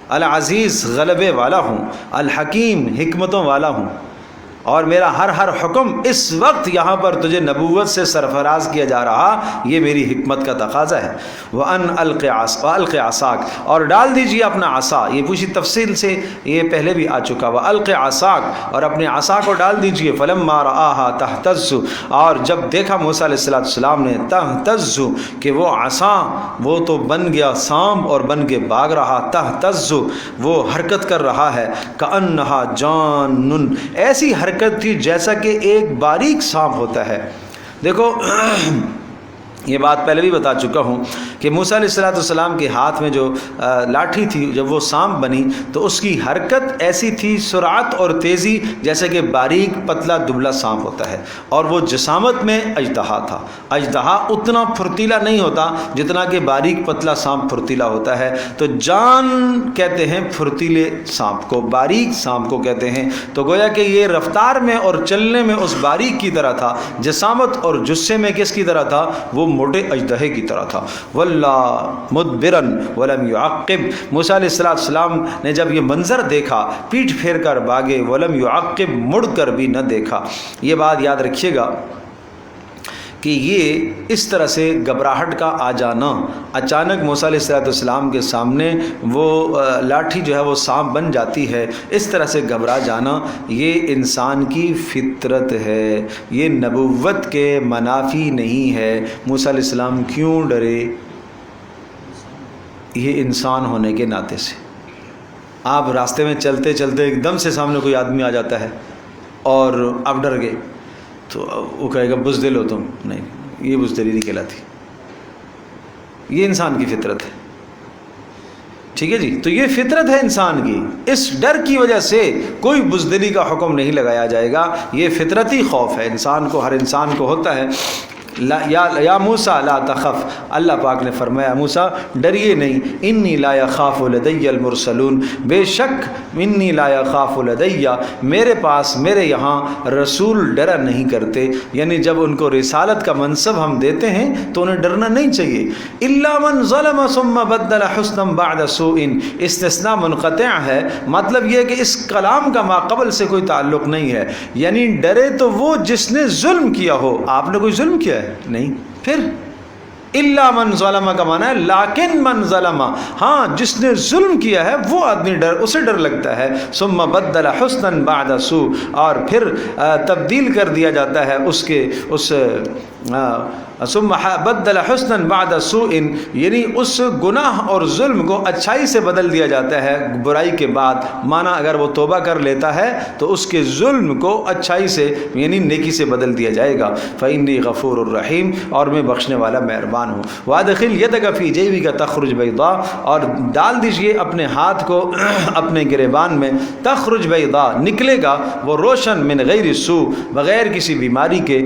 العزیز غلبے والا ہوں، الحکیم حکمتوں والا ہوں، اور میرا ہر حکم اس وقت یہاں پر تجھے نبوت سے سرفراز کیا جا رہا، یہ میری حکمت کا تقاضا ہے۔ وَأَنْ أَلْقِ عَصَاكَ، اور ڈال دیجیے اپنا عصا، یہ پوچھی تفصیل سے یہ پہلے بھی آ چکا۔ وَأَلْقِ عَصَاكَ، اور اپنے عصا کو ڈال دیجیے۔ فَلَمَّا رَآهَا تَهْتَزُّ، اور جب دیکھا موسیٰ علیہ السلام نے، تہتز، کہ وہ عصا وہ تو بن گیا سانپ اور بن کے بھاگ رہا، تہتز وہ حرکت کر رہا ہے، کأنہا جان، ایسی حرکت تھی جیسا کہ ایک باریک سانپ ہوتا ہے۔ دیکھو یہ بات پہلے بھی بتا چکا ہوں کہ موسیٰ علیہ السلام کے ہاتھ میں جو لاٹھی تھی، جب وہ سانپ بنی تو اس کی حرکت ایسی تھی، سرعت اور تیزی، جیسے کہ باریک پتلا دبلا سانپ ہوتا ہے، اور وہ جسامت میں اژدہا تھا۔ اژدہا اتنا پھرتیلا نہیں ہوتا جتنا کہ باریک پتلا سانپ پھرتیلا ہوتا ہے، تو جان کہتے ہیں پھرتیلے سانپ کو، باریک سانپ کو کہتے ہیں۔ تو گویا کہ یہ رفتار میں اور چلنے میں اس باریک کی طرح تھا، جسامت اور جسے میں کس کی طرح تھا؟ وہ موٹے اژدہے کی طرح تھا۔ واللہ مدبرن ولم يعقب، موسیٰ علیہ السلام نے جب یہ منظر دیکھا پیٹھ پھیر کر بھاگے، ولم يعقب مڑ کر بھی نہ دیکھا۔ یہ بات یاد رکھیے گا کہ یہ اس طرح سے گھبراہٹ کا آ جانا، اچانک موسیٰ علیہ السلام کے سامنے وہ لاٹھی جو ہے وہ سانپ بن جاتی ہے، اس طرح سے گھبرا جانا، یہ انسان کی فطرت ہے، یہ نبوت کے منافی نہیں ہے۔ موسیٰ علیہ السلام کیوں ڈرے؟ یہ انسان ہونے کے ناطے سے۔ آپ راستے میں چلتے چلتے ایک دم سے سامنے کوئی آدمی آ جاتا ہے اور آپ ڈر گئے، تو وہ کہے گا بزدل ہو تم، نہیں، یہ بزدلی نہیں کہلاتی، یہ انسان کی فطرت ہے۔ ٹھیک ہے جی، تو یہ فطرت ہے انسان کی، اس ڈر کی وجہ سے کوئی بزدلی کا حکم نہیں لگایا جائے گا، یہ فطرتی خوف ہے، انسان کو، ہر انسان کو ہوتا ہے۔ یا موسیٰ لا تخف، اللہ پاک نے فرمایا موسیٰ ڈریے نہیں، انی لا یخاف لدی المرسلون، بے شک انی لا یخاف لدی، میرے پاس، میرے یہاں رسول ڈرا نہیں کرتے، یعنی جب ان کو رسالت کا منصب ہم دیتے ہیں تو انہیں ڈرنا نہیں چاہیے۔ الا من ظلم ثم بدل حسنا بعد سوء، استثناء منقطع ہے، مطلب یہ کہ اس کلام کا ماقبل سے کوئی تعلق نہیں ہے، یعنی ڈرے تو وہ جس نے ظلم کیا ہو۔ آپ نے کوئی ظلم کیا ہے؟ نہیں، پھر الا من ظلم کا معنی ہے لیکن من ظلم، ہاں جس نے ظلم کیا ہے وہ آدمی اسے ڈر لگتا ہے۔ ثم بدل حسنا بعد سوء، اور پھر تبدیل کر دیا جاتا ہے ثم بدل حسنا بعد سوء، یعنی اس گناہ اور ظلم کو اچھائی سے بدل دیا جاتا ہے برائی کے بعد۔ مانا اگر وہ توبہ کر لیتا ہے تو اس کے ظلم کو اچھائی سے یعنی نیکی سے بدل دیا جائے گا۔ فإنی غفور الرحیم، اور میں بخشنے والا مہربان ہوں۔ وادخل یدک فی جیبک تخرج بیضاء، اور ڈال دیجئے اپنے ہاتھ کو اپنے گریبان میں، تخرج بیضاء نکلے گا وہ روشن، من غیر سوء بغیر کسی بیماری کے،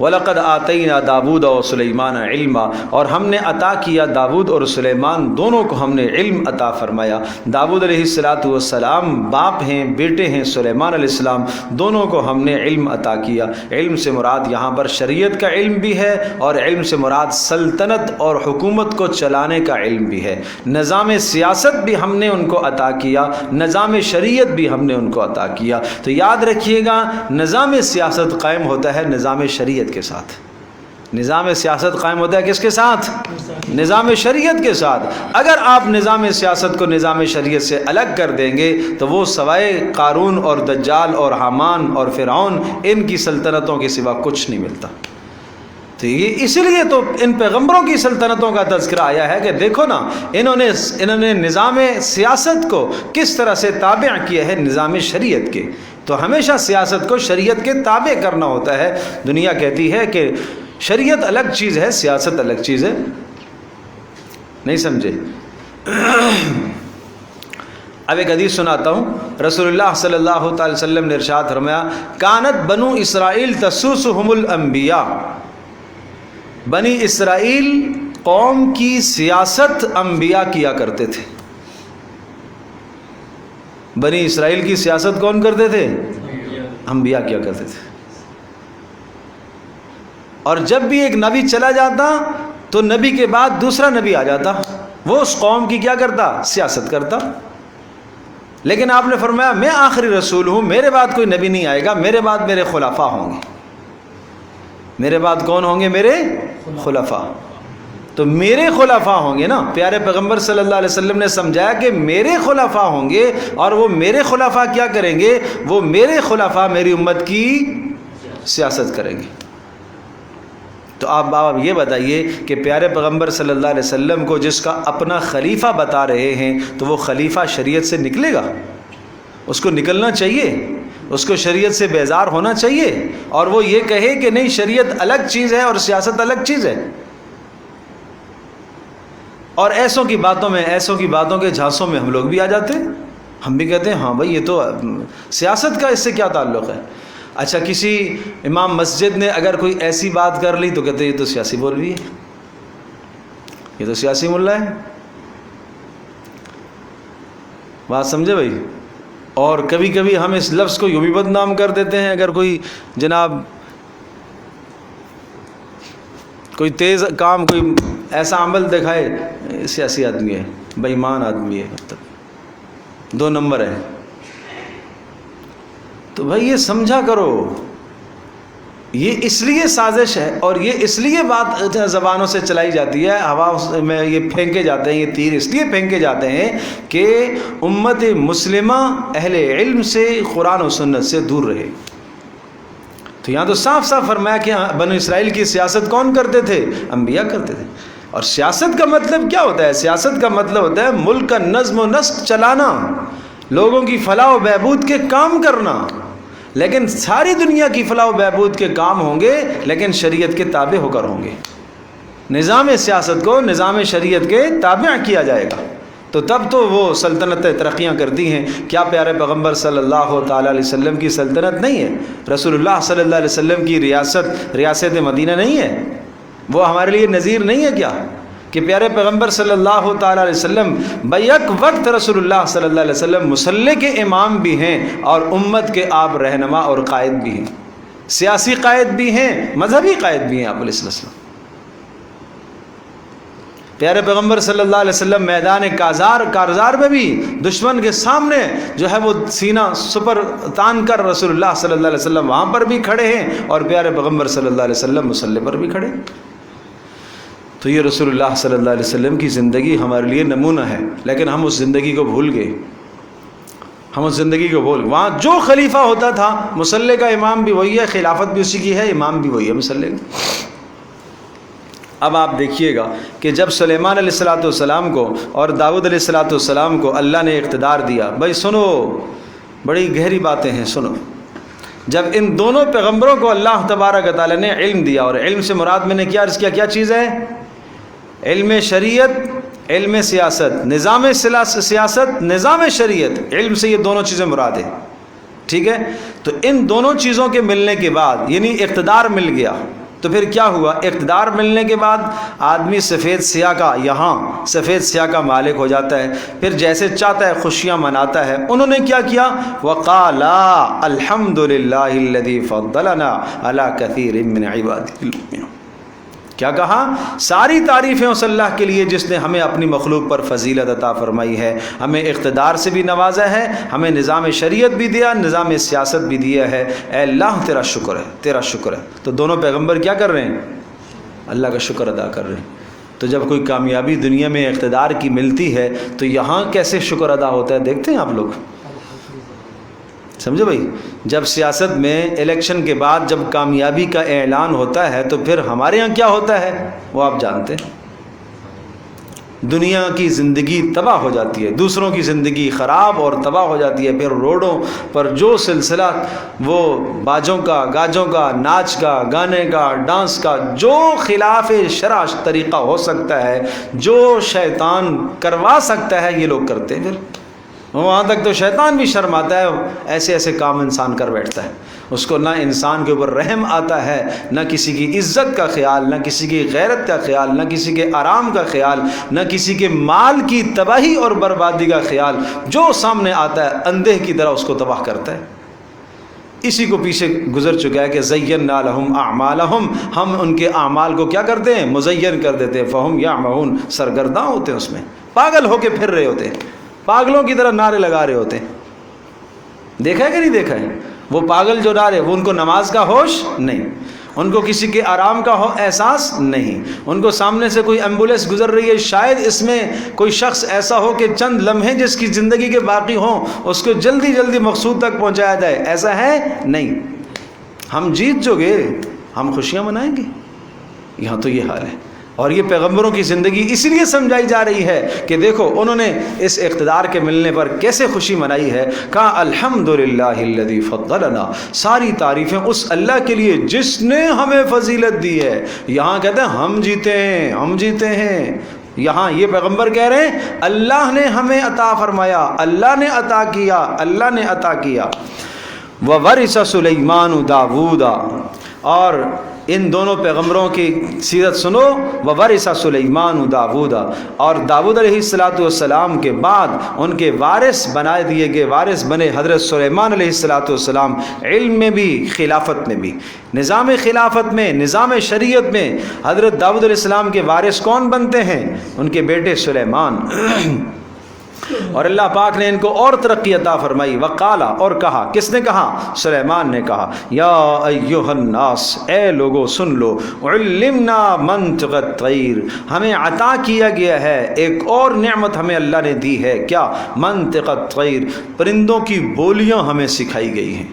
وَلَقَدْ آتَيْنَا دَاوُودَ وَسُلَيْمَانَ عِلْمًا، اور ہم نے عطا کیا داود اور سلیمان دونوں کو ہم نے علم عطا فرمایا۔ داود علیہ السلام باپ ہیں، بیٹے ہیں سلیمان علیہ السلام، دونوں کو ہم نے علم عطا کیا۔ علم سے مراد یہاں پر شریعت کا علم بھی ہے، اور علم سے مراد سلطنت اور حکومت کو چلانے کا علم بھی ہے۔ نظام سیاست بھی ہم نے ان کو عطا کیا، نظام شریعت بھی ہم نے ان کو عطا کیا۔ تو یاد رکھیے گا، نظام سیاست قائم ہوتا ہے نظام شریعت کے ساتھ۔ نظام سیاست قائم ہوتا ہے کس کے ساتھ؟ نظام شریعت کے ساتھ۔ اگر آپ نظام سیاست کو نظام شریعت سے الگ کر دیں گے تو وہ سوائے قارون اور دجال اور حامان اور فرعون ان کی سلطنتوں کے سوا کچھ نہیں ملتا۔ تو یہ اسی لیے تو ان پیغمبروں کی سلطنتوں کا تذکرہ آیا ہے کہ دیکھو نا، انہوں نے نظام سیاست کو کس طرح سے تابع کیا ہے نظام شریعت کے۔ تو ہمیشہ سیاست کو شریعت کے تابع کرنا ہوتا ہے۔ دنیا کہتی ہے کہ شریعت الگ چیز ہے، سیاست الگ چیز ہے، نہیں سمجھے؟ اب ایک حدیث سناتا ہوں۔ رسول اللہ صلی اللہ تعالی وسلم نے ارشاد فرمایا، کانت بنو اسرائیل تسوسہم الانبیاء، بنی اسرائیل قوم کی سیاست انبیاء کیا کرتے تھے۔ بنی اسرائیل کی سیاست کون کرتے تھے؟ انبیاء کیا کرتے تھے۔ اور جب بھی ایک نبی چلا جاتا تو نبی کے بعد دوسرا نبی آ جاتا، وہ اس قوم کی کیا کرتا؟ سیاست کرتا۔ لیکن آپ نے فرمایا میں آخری رسول ہوں، میرے بعد کوئی نبی نہیں آئے گا، میرے بعد میرے خلفاء ہوں گے۔ میرے بعد کون ہوں گے؟ میرے خلفاء۔ تو میرے خلفاء ہوں گے نا، پیارے پیغمبر صلی اللہ علیہ وسلم نے سمجھایا کہ میرے خلفاء ہوں گے، اور وہ میرے خلفاء کیا کریں گے؟ وہ میرے خلفاء میری امت کی سیاست کریں گے۔ تو آپ یہ بتائیے کہ پیارے پیغمبر صلی اللہ علیہ وسلم کو جس کا اپنا خلیفہ بتا رہے ہیں تو وہ خلیفہ شریعت سے نکلے گا؟ اس کو نکلنا چاہیے، اس کو شریعت سے بیزار ہونا چاہیے، اور وہ یہ کہے کہ نہیں شریعت الگ چیز ہے اور سیاست الگ چیز ہے۔ اور ایسوں کی باتوں کے جھانسوں میں ہم لوگ بھی آ جاتے ہیں۔ ہم بھی کہتے ہیں ہاں بھائی یہ تو سیاست کا اس سے کیا تعلق ہے؟ اچھا کسی امام مسجد نے اگر کوئی ایسی بات کر لی تو کہتے ہیں یہ تو سیاسی مولوی ہے، یہ تو سیاسی ملا ہے۔ بات سمجھے بھائی؟ اور کبھی کبھی ہم اس لفظ کو یوں بھی بدنام کر دیتے ہیں، اگر کوئی جناب کوئی تیز کام، کوئی ایسا عمل دکھائے، سیاسی آدمی ہے، بے ایمان آدمی ہے، مطلب 2 نمبر ہے۔ تو بھائی یہ سمجھا کرو، یہ اس لیے سازش ہے اور یہ اس لیے بات زبانوں سے چلائی جاتی ہے، ہوا میں یہ پھینکے جاتے ہیں، یہ تیر اس لیے پھینکے جاتے ہیں کہ امت مسلمہ اہل علم سے، قرآن و سنت سے دور رہے۔ تو یہاں تو صاف صاف فرمایا کہ بنو اسرائیل کی سیاست کون کرتے تھے؟ انبیاء کرتے تھے۔ اور سیاست کا مطلب کیا ہوتا ہے؟ سیاست کا مطلب ہوتا ہے ملک کا نظم و نسق چلانا، لوگوں کی فلاح و بہبود کے کام کرنا۔ لیکن ساری دنیا کی فلاح و بہبود کے کام ہوں گے لیکن شریعت کے تابع ہو کر ہوں گے۔ نظام سیاست کو نظام شریعت کے تابع کیا جائے گا تو تب تو وہ سلطنتیں ترقیاں کرتی ہیں۔ کیا پیارے پیغمبر صلی اللہ تعالیٰ علیہ وسلم کی سلطنت نہیں ہے؟ رسول اللہ صلی اللہ علیہ وسلم کی ریاست مدینہ نہیں ہے؟ وہ ہمارے لیے نذیر نہیں ہے کیا کہ پیارے پیغمبر صلی اللہ تعالیٰ علیہ وسلم بیک وقت رسول اللہ صلی اللہ علیہ وسلم مصلی کے امام بھی ہیں اور امت کے آپ رہنما اور قائد بھی ہیں، سیاسی قائد بھی ہیں، مذہبی قائد بھی ہیں آپ علیہ السلام۔ پیارے پیغمبر صلی اللہ علیہ وسلم میدان کارزار میں بھی دشمن کے سامنے جو ہے وہ سینہ سپر تان کر رسول اللہ صلی اللہ علیہ وسلم وہاں پر بھی کھڑے ہیں اور پیارے پیغمبر صلی اللہ علیہ وسلم مصلی پر بھی کھڑے۔ تو یہ رسول اللہ صلی اللہ علیہ وسلم کی زندگی ہمارے لیے نمونہ ہے، لیکن ہم اس زندگی کو بھول گئے۔ وہاں جو خلیفہ ہوتا تھا مصلی کا امام بھی وہی ہے، خلافت بھی اسی کی ہے، امام بھی وہی ہے مصلی کا۔ اب آپ دیکھیے گا کہ جب سلیمان علیہ السلام کو اور داؤد علیہ السلام کو اللہ نے اقتدار دیا، بھائی سنو بڑی گہری باتیں ہیں، سنو۔ جب ان دونوں پیغمبروں کو اللہ تبارک و تعالیٰ نے علم دیا، اور علم سے مراد میں نے کیا عرض کیا، کیا چیز ہے؟ علم شریعت، علم سیاست، نظام سیاست، نظام شریعت، علم سے یہ دونوں چیزیں مراد ہیں، ٹھیک ہے؟ تو ان دونوں چیزوں کے ملنے کے بعد یعنی اقتدار مل گیا، تو پھر کیا ہوا؟ اقتدار ملنے کے بعد آدمی سفید سیاہ کا مالک ہو جاتا ہے، پھر جیسے چاہتا ہے خوشیاں مناتا ہے۔ انہوں نے کیا کیا؟ وَقَالَا الْحَمْدُ لِلَّهِ الَّذِي فَضَّلَنَا عَلَى كَثِيرٍ مِّنْ عِبَادِهِ الْمُؤْمِنِينَ۔ کیا کہا؟ ساری تعریفیں اس اللہ کے لیے جس نے ہمیں اپنی مخلوق پر فضیلت عطا فرمائی ہے، ہمیں اقتدار سے بھی نوازا ہے، ہمیں نظام شریعت بھی دیا، نظام سیاست بھی دیا ہے۔ اے اللہ تیرا شکر ہے، تیرا شکر ہے۔ تو دونوں پیغمبر کیا کر رہے ہیں؟ اللہ کا شکر ادا کر رہے ہیں۔ تو جب کوئی کامیابی دنیا میں اقتدار کی ملتی ہے تو یہاں کیسے شکر ادا ہوتا ہے دیکھتے ہیں آپ لوگ، سمجھے بھائی؟ جب سیاست میں الیکشن کے بعد جب کامیابی کا اعلان ہوتا ہے تو پھر ہمارے ہاں کیا ہوتا ہے وہ آپ جانتے ہیں۔ دنیا کی زندگی تباہ ہو جاتی ہے، دوسروں کی زندگی خراب اور تباہ ہو جاتی ہے۔ پھر روڈوں پر جو سلسلہ وہ باجوں کا، گاجوں کا، ناچ کا، گانے کا، ڈانس کا، جو خلاف شرع طریقہ ہو سکتا ہے، جو شیطان کروا سکتا ہے، یہ لوگ کرتے ہیں۔ پھر وہاں تک تو شیطان بھی شرم آتا ہے، ایسے ایسے کام انسان کر بیٹھتا ہے۔ اس کو نہ انسان کے اوپر رحم آتا ہے، نہ کسی کی عزت کا خیال، نہ کسی کی غیرت کا خیال، نہ کسی کے آرام کا خیال، نہ کسی کے مال کی تباہی اور بربادی کا خیال۔ جو سامنے آتا ہے اندھے کی طرح اس کو تباہ کرتا ہے۔ اسی کو پیچھے گزر چکا ہے کہ زینا لہم اعمالہم، ہم ان کے اعمال کو کیا کرتے ہیں؟ مزین کر دیتے ہیں۔ فہم یعمہون، سرگرداں ہوتے ہیں، اس میں پاگل ہو کے پھر رہے ہوتے ہیں، پاگلوں کی طرح نعرے لگا رہے ہوتے ہیں۔ دیکھا ہے کہ نہیں دیکھا ہے؟ وہ پاگل جو نعرے، وہ ان کو نماز کا ہوش نہیں، ان کو کسی کے آرام کا احساس نہیں، ان کو سامنے سے کوئی ایمبولینس گزر رہی ہے، شاید اس میں کوئی شخص ایسا ہو کہ چند لمحے جس کی زندگی کے باقی ہوں، اس کو جلدی جلدی مقصود تک پہنچایا جائے، ایسا ہے نہیں۔ ہم جیت جو گے، ہم خوشیاں منائیں گے۔ یہاں تو یہ حال ہے، اور یہ پیغمبروں کی زندگی اس لیے سمجھائی جا رہی ہے کہ دیکھو انہوں نے اس اقتدار کے ملنے پر کیسے خوشی منائی ہے۔ کہا الحمدللہ الذی فضلنا، ساری تعریفیں اس اللہ کے لیے جس نے ہمیں فضیلت دی ہے۔ یہاں کہتے ہیں ہم جیتے ہیں، ہم جیتے ہیں، یہاں یہ پیغمبر کہہ رہے ہیں اللہ نے ہمیں عطا فرمایا، اللہ نے عطا کیا، اللہ نے عطا کیا۔ وورث سلیمان داود، اور ان دونوں پیغمبروں کی سیرت سنو۔ وورث سلیمان داود، اور داود علیہ السلام کے بعد ان کے وارث بنا دیے گئے، وارث بنے حضرت سلیمان علیہ السلام، علم میں بھی، خلافت میں بھی۔ نظام خلافت میں، نظام شریعت میں حضرت داود علیہ السلام کے وارث کون بنتے ہیں؟ ان کے بیٹے سلیمان۔ اور اللہ پاک نے ان کو اور ترقی عطا فرمائی۔ وقالا، اور کہا، کس نے کہا؟ سلیمان نے کہا، یا ایھا الناس، اے لوگو سن لو، علمنا منطق الطیر، ہمیں عطا کیا گیا ہے ایک اور نعمت ہمیں اللہ نے دی ہے۔ کیا؟ منطق الطیر، پرندوں کی بولیاں ہمیں سکھائی گئی ہیں۔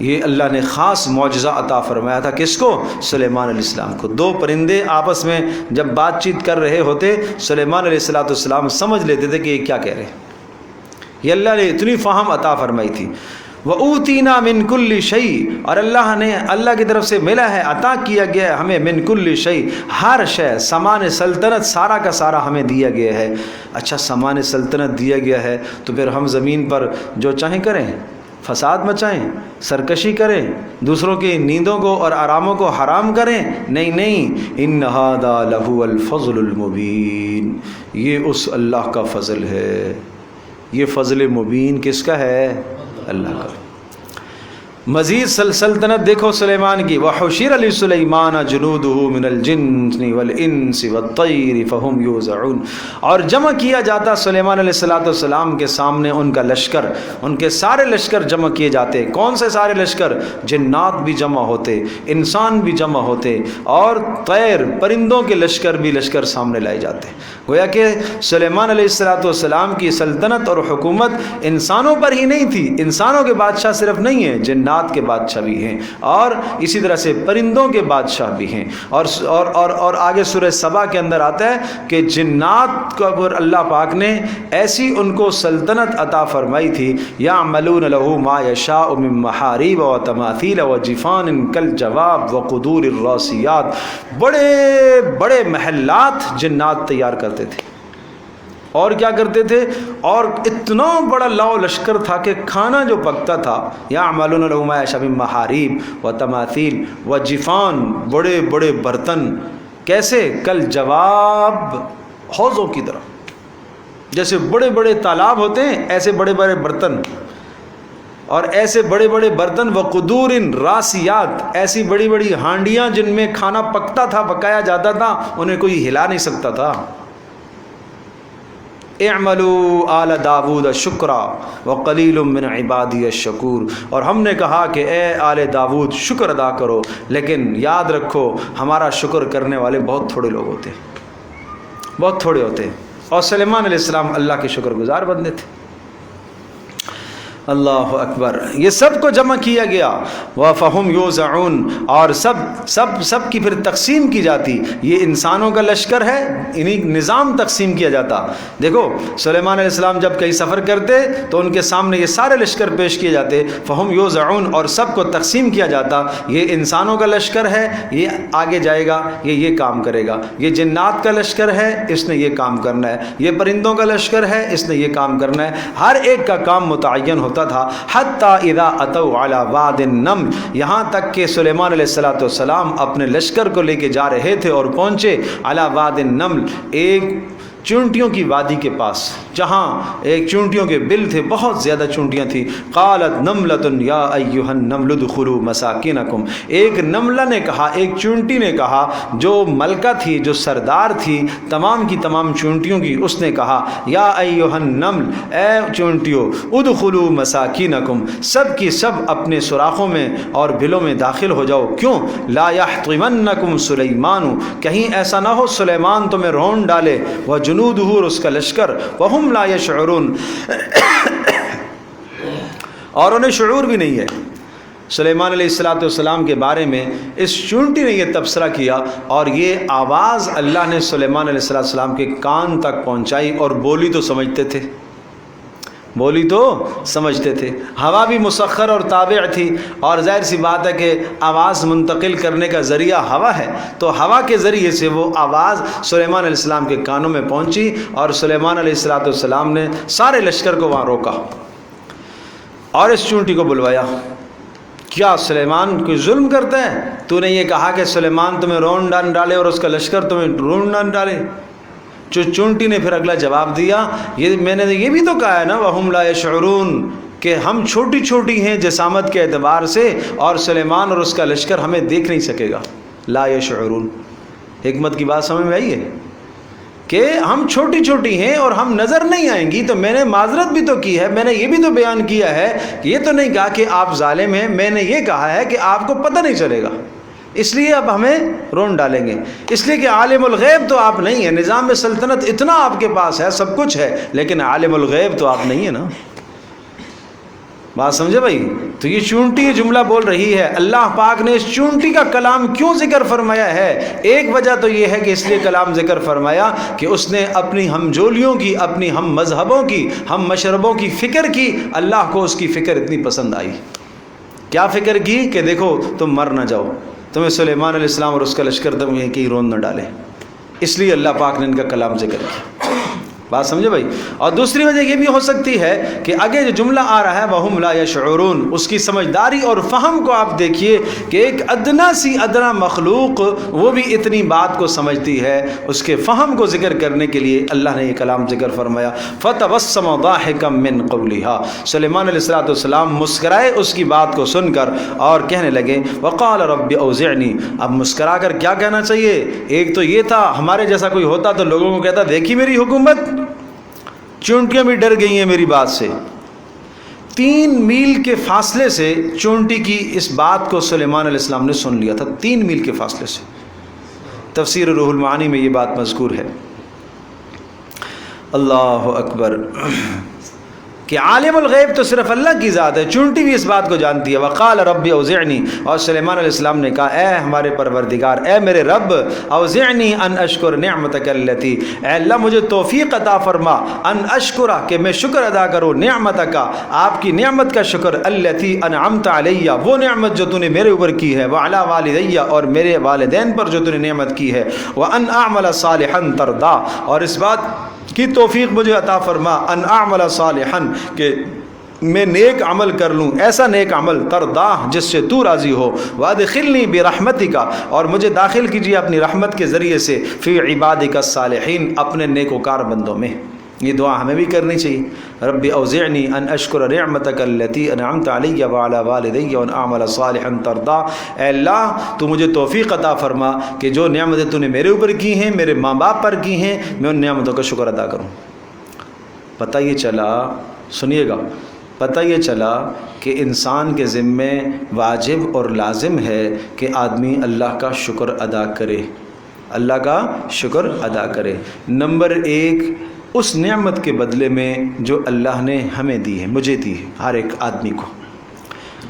یہ اللہ نے خاص معجزہ عطا فرمایا تھا، کس کو؟ سلیمان علیہ السلام کو۔ دو پرندے آپس میں جب بات چیت کر رہے ہوتے، سلیمان علیہ السلام سمجھ لیتے تھے کہ یہ کیا کہہ رہے ہیں۔ یہ اللہ نے اتنی فہم عطا فرمائی تھی۔ وَأُوتِينَا مِن كُلِّ شَيْءٍ، اور اللہ کی طرف سے ملا ہے، عطا کیا گیا ہے ہمیں، من کل شیء، ہر شے، سامان سلطنت سارا کا سارا ہمیں دیا گیا ہے۔ اچھا، سامان سلطنت دیا گیا ہے تو پھر ہم زمین پر جو چاہیں کریں، فساد مچائیں، سرکشی کریں، دوسروں کی نیندوں کو اور آراموں کو حرام کریں؟ نہیں نہیں، ان ھذا لہو الفضل المبین، یہ اس اللہ کا فضل ہے۔ یہ فضل مبین کس کا ہے؟ اللہ کا۔ مزید سلطنت دیکھو سلیمان کی۔ وحشر لسلیمان جنودہ من الجن والانس والطیر فہم یوزعون، اور جمع کیا جاتا سلیمان علیہ السلام کے سامنے ان کا لشکر، ان کے سارے لشکر جمع کیے جاتے۔ کون سے سارے لشکر؟ جنات بھی جمع ہوتے، انسان بھی جمع ہوتے، اور طیر، پرندوں کے لشکر بھی لشکر سامنے لائے جاتے۔ گویا کہ سلیمان علیہ السلام کی سلطنت اور حکومت انسانوں پر ہی نہیں تھی، انسانوں کے بادشاہ صرف نہیں ہیں، جنات کے بادشاہ بھی ہیں، اور اسی طرح سے پرندوں کے بادشاہ بھی ہیں۔ اور آگے سورہ سبا کے اندر آتا ہے کہ جنات کو پر اللہ پاک نے ایسی ان کو سلطنت عطا فرمائی تھی، یعملون لہ ما یشاء من محاریب و تماثیل و جفان کالجواب و قدور الراسیات، بڑے بڑے محلات جنات تیار کرتے تھے، اور کیا کرتے تھے؟ اور اتنا بڑا لاؤ لشکر تھا کہ کھانا جو پکتا تھا، یعملون لہو ما یشاء من محاریب و تماثیل و جفان، بڑے بڑے برتن، کیسے؟ کل جواب، حوضوں کی طرح، جیسے بڑے بڑے تالاب ہوتے ہیں ایسے بڑے بڑے برتن، اور ایسے بڑے بڑے برتن، وقدور راسیات، ایسی بڑی بڑی ہانڈیاں جن میں کھانا پکتا تھا، پکایا جاتا تھا، انہیں کوئی ہلا نہیں سکتا تھا۔ اعملوا آل داود شکرا وقلیل من عبادی الشکور، اور ہم نے کہا کہ اے آل داود شکر ادا کرو، لیکن یاد رکھو ہمارا شکر کرنے والے بہت تھوڑے لوگ ہوتے ہیں، بہت تھوڑے ہوتے ہیں۔ اور سلیمان علیہ السلام اللہ کے شکر گزار بندے تھے۔ اللہ اکبر، یہ سب کو جمع کیا گیا، وَفَهُمْ يُوزَعُونَ، اور سب کی پھر تقسیم کی جاتی۔ یہ انسانوں کا لشکر ہے، انہیں نظام تقسیم کیا جاتا۔ دیکھو سلیمان علیہ السلام جب کہیں سفر کرتے تو ان کے سامنے یہ سارے لشکر پیش کیے جاتے، فَهُمْ يُوزَعُونَ، اور سب کو تقسیم کیا جاتا۔ یہ انسانوں کا لشکر ہے، یہ آگے جائے گا، یہ کام کرے گا۔ یہ جنات کا لشکر ہے، اس نے یہ کام کرنا ہے۔ یہ پرندوں کا لشکر ہے، اس نے یہ کام کرنا ہے۔ ہر ایک کا کام متعین ہوتا تھا۔ حتی اذا اتوا علی واد النمل، یہاں تک کہ سلیمان علیہ السلام اپنے لشکر کو لے کے جا رہے تھے اور پہنچے علی واد النمل، ایک چونٹیوں کی وادی کے پاس، جہاں ایک چونٹیوں کے بل تھے، بہت زیادہ چونٹیاں تھیں۔ قالت نملۃ یا ایھا النمل ادخلوا مساکنکم، ایک نملہ نے کہا، ایک چونٹی نے کہا، جو ملکہ تھی، جو سردار تھی تمام کی تمام چونٹیوں کی، اس نے کہا یا ایھا النمل، اے چونٹیوں، ادخلوا مساکنکم، سب کی سب اپنے سوراخوں میں اور بلوں میں داخل ہو جاؤ۔ کیوں؟ لا یحطمنکم سلیمان، کہیں ایسا نہ ہو سلیمان تمہیں رون ڈالے، جنودہ، اس کا لشکر، وہم لا یشعرون، اور انہیں شعور بھی نہیں ہے۔ سلیمان علیہ السلام کے بارے میں اس چونٹی نے یہ تبصرہ کیا، اور یہ آواز اللہ نے سلیمان علیہ السلام کے کان تک پہنچائی، اور بولی تو سمجھتے تھے، بولی تو سمجھتے تھے۔ ہوا بھی مسخر اور تابع تھی، اور ظاہر سی بات ہے کہ آواز منتقل کرنے کا ذریعہ ہوا ہے، تو ہوا کے ذریعے سے وہ آواز سلیمان علیہ السلام کے کانوں میں پہنچی، اور سلیمان علیہ السلام نے سارے لشکر کو وہاں روکا اور اس چونٹی کو بلوایا۔ کیا سلیمان کوئی ظلم کرتا ہے؟ تو نے یہ کہا کہ سلیمان تمہیں رون ڈالے اور اس کا لشکر تمہیں رون ڈالے؟ چونٹی نے پھر اگلا جواب دیا، یہ میں نے یہ بھی تو کہا ہے نا، وَهُمْ لَا يَشْعُرُونَ، کہ ہم چھوٹی چھوٹی ہیں جسامت کے اعتبار سے، اور سلیمان اور اس کا لشکر ہمیں دیکھ نہیں سکے گا۔ لا یشعرون، حکمت کی بات سمجھ میں آئی ہے کہ ہم چھوٹی چھوٹی ہیں اور ہم نظر نہیں آئیں گی۔ تو میں نے معذرت بھی تو کی ہے، میں نے یہ بھی تو بیان کیا ہے، یہ تو نہیں کہا کہ آپ ظالم ہیں، میں نے یہ کہا ہے کہ آپ کو پتہ نہیں چلے گا، اس لیے اب ہمیں رون ڈالیں گے، اس لیے کہ عالم الغیب تو آپ نہیں ہیں۔ نظام سلطنت اتنا آپ کے پاس ہے، سب کچھ ہے، لیکن عالم الغیب تو آپ نہیں ہیں نا۔ بات سمجھے بھائی؟ تو یہ چونٹی یہ جملہ بول رہی ہے۔ اللہ پاک نے اس چونٹی کا کلام کیوں ذکر فرمایا ہے؟ ایک وجہ تو یہ ہے کہ اس لیے کلام ذکر فرمایا کہ اس نے اپنی ہم جولیوں کی، اپنی ہم مذہبوں کی، ہم مشربوں کی فکر کی۔ اللہ کو اس کی فکر اتنی پسند آئی۔ کیا فکر کی؟ کہ دیکھو تم مر نہ جاؤ، تمہیں سلیمان علیہ السلام اور اس کا لشکر تمہیں کہیں رون نہ ڈالے، اس لیے اللہ پاک نے ان کا کلام ذکر کیا۔ بات سمجھے بھائی؟ اور دوسری وجہ یہ بھی ہو سکتی ہے کہ آگے جو جملہ آ رہا ہے وَهُمْ لَا يَشْعُرُونَ، اس کی سمجھداری اور فہم کو آپ دیکھیے کہ ایک ادنا سی ادنا مخلوق وہ بھی اتنی بات کو سمجھتی ہے، اس کے فہم کو ذکر کرنے کے لیے اللہ نے یہ کلام ذکر فرمایا۔ فَتَبَسَّمَ ضَاحِكًا مِّن قَوْلِهَا، سلیمان علیہ السلام مسکرائے اس کی بات کو سن کر اور کہنے لگے وَقَالَ رَبِّ أَوْزِعْنِي، اب مسکرا کر کیا کہنا چاہیے؟ ایک تو یہ تھا ہمارے جیسا کوئی ہوتا تو لوگوں کو کہتا دیکھی میری حکومت، چونٹیاں بھی ڈر گئی ہیں میری بات سے۔ 3 میل کے فاصلے سے چونٹی کی اس بات کو سلیمان علیہ السلام نے سن لیا تھا، 3 میل کے فاصلے سے۔ تفسیر روح المعانی میں یہ بات مذکور ہے۔ اللہ اکبر، کہ عالم الغیب تو صرف اللہ کی ذات ہے، چونٹی بھی اس بات کو جانتی ہے۔ وقال رب اوزعنی، اور سلیمان علیہ السلام نے کہا اے ہمارے پروردگار، اے میرے رب، اوزعنی ان اشکر نعمتک التی، اے اللہ مجھے توفیق عطا فرما، ان اشکر، کہ میں شکر ادا کروں، نعمتک، آپ کی نعمت کا شکر، التی انعمت علیہ، وہ نعمت جو تو نے میرے اوپر کی ہے، وعلی والدیہ، اور میرے والدین پر جو تو نے نعمت کی ہے، وان اعمل صالحا ترضا، اور اس بات کی توفیق مجھے عطا فرما، ان اعمل صالحا کہ میں نیک عمل کر لوں، ایسا نیک عمل ترضاہ جس سے تو راضی ہو، وادخلنی برحمتک اور مجھے داخل کیجیے اپنی رحمت کے ذریعے سے فی عبادک الصالحین اپنے نیکوکار بندوں میں۔ یہ دعا ہمیں بھی کرنی چاہیے، رب اوزعنی ان اشکر نعمتک التی انعمت علی وعلی والدی وان اعمل صالحا ترضا، اے اللہ تو مجھے توفیق عطا فرما کہ جو نعمتیں تو نے میرے اوپر کی ہیں، میرے ماں باپ پر کی ہیں، میں ان نعمتوں کا شکر ادا کروں۔ پتہ یہ چلا، سنیے گا، پتہ یہ چلا کہ انسان کے ذمے واجب اور لازم ہے کہ آدمی اللہ کا شکر ادا کرے، اللہ کا شکر ادا کرے۔ نمبر ایک، اس نعمت کے بدلے میں جو اللہ نے ہمیں دی ہے، مجھے دی ہے، ہر ایک آدمی کو۔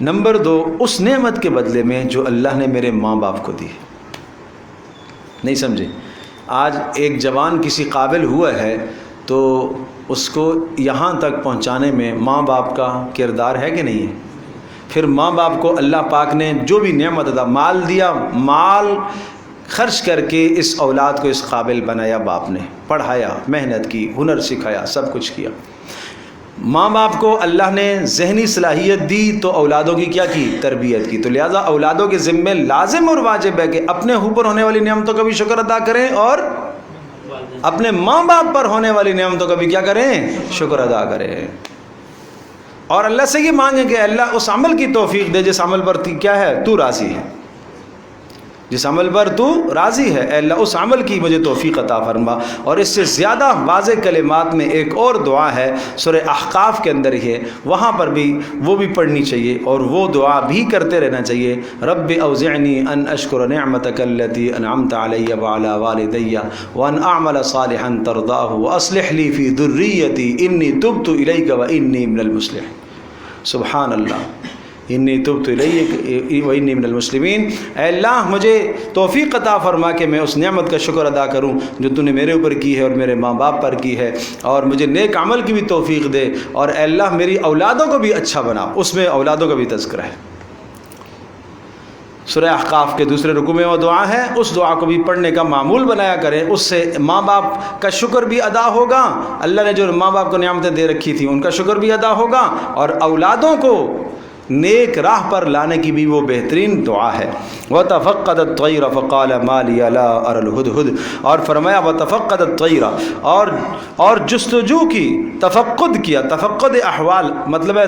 نمبر دو، اس نعمت کے بدلے میں جو اللہ نے میرے ماں باپ کو دی ہے۔ نہیں سمجھے؟ آج ایک جوان کسی قابل ہوا ہے تو اس کو یہاں تک پہنچانے میں ماں باپ کا کردار ہے کہ نہیں ہے؟ پھر ماں باپ کو اللہ پاک نے جو بھی نعمت عطا، مال دیا، مال خرچ کر کے اس اولاد کو اس قابل بنایا، باپ نے پڑھایا، محنت کی، ہنر سکھایا، سب کچھ کیا۔ ماں باپ کو اللہ نے ذہنی صلاحیت دی تو اولادوں کی کیا کی؟ تربیت کی۔ تو لہٰذا اولادوں کے ذمے لازم اور واجب ہے کہ اپنے اوپر ہونے والی نعمتوں کا بھی شکر ادا کریں اور اپنے ماں باپ پر ہونے والی نعمتوں کا بھی کیا کریں؟ شکر ادا کریں۔ اور اللہ سے یہ مانگیں کہ اللہ اس عمل کی توفیق دے جس عمل پر کیا ہے؟ تو راضی ہے، جس عمل پر تو راضی ہے، اے اللہ اس عمل کی مجھے توفیق عطا فرما۔ اور اس سے زیادہ واضح کلمات میں ایک اور دعا ہے سورہ احقاف کے اندر ہی ہے، وہاں پر بھی وہ بھی پڑھنی چاہیے اور وہ دعا بھی کرتے رہنا چاہیے، رب اوزعنی ان اشکر نعمتک التی انعمت علی وعلی والدی وان اعمل صالحا ترضاہ واصلح لی فی ذریتی انی تبت الیک وانی من المسلمین۔ سبحان اللہ، انی تبت الیک وانی من المسلمین۔ اے اللہ مجھے توفیق عطا فرما کہ میں اس نعمت کا شکر ادا کروں جو تو نے میرے اوپر کی ہے اور میرے ماں باپ پر کی ہے، اور مجھے نیک عمل کی بھی توفیق دے، اور اے اللہ میری اولادوں کو بھی اچھا بنا۔ اس میں اولادوں کا بھی تذکرہ ہے۔ سورہ احقاف کے دوسرے رکوع میں وہ دعا ہے، اس دعا کو بھی پڑھنے کا معمول بنایا کریں، اس سے ماں باپ کا شکر بھی ادا ہوگا، اللہ نے جو ماں باپ کو نعمتیں دے رکھی تھیں ان کا شکر بھی ادا ہوگا، اور اولادوں کو نیک راہ پر لانے کی بھی وہ بہترین دعا ہے۔ وَتَفَقَّدَ الطَّيْرَ فَقَالَ مَا لِيَ لَا أَرَى الْهُدْهُدْ، اور فرمایا وَتَفَقَّدَ الطَّيْرَ، اور جستجو کی، تفقد کیا، تفقد احوال مطلب ہے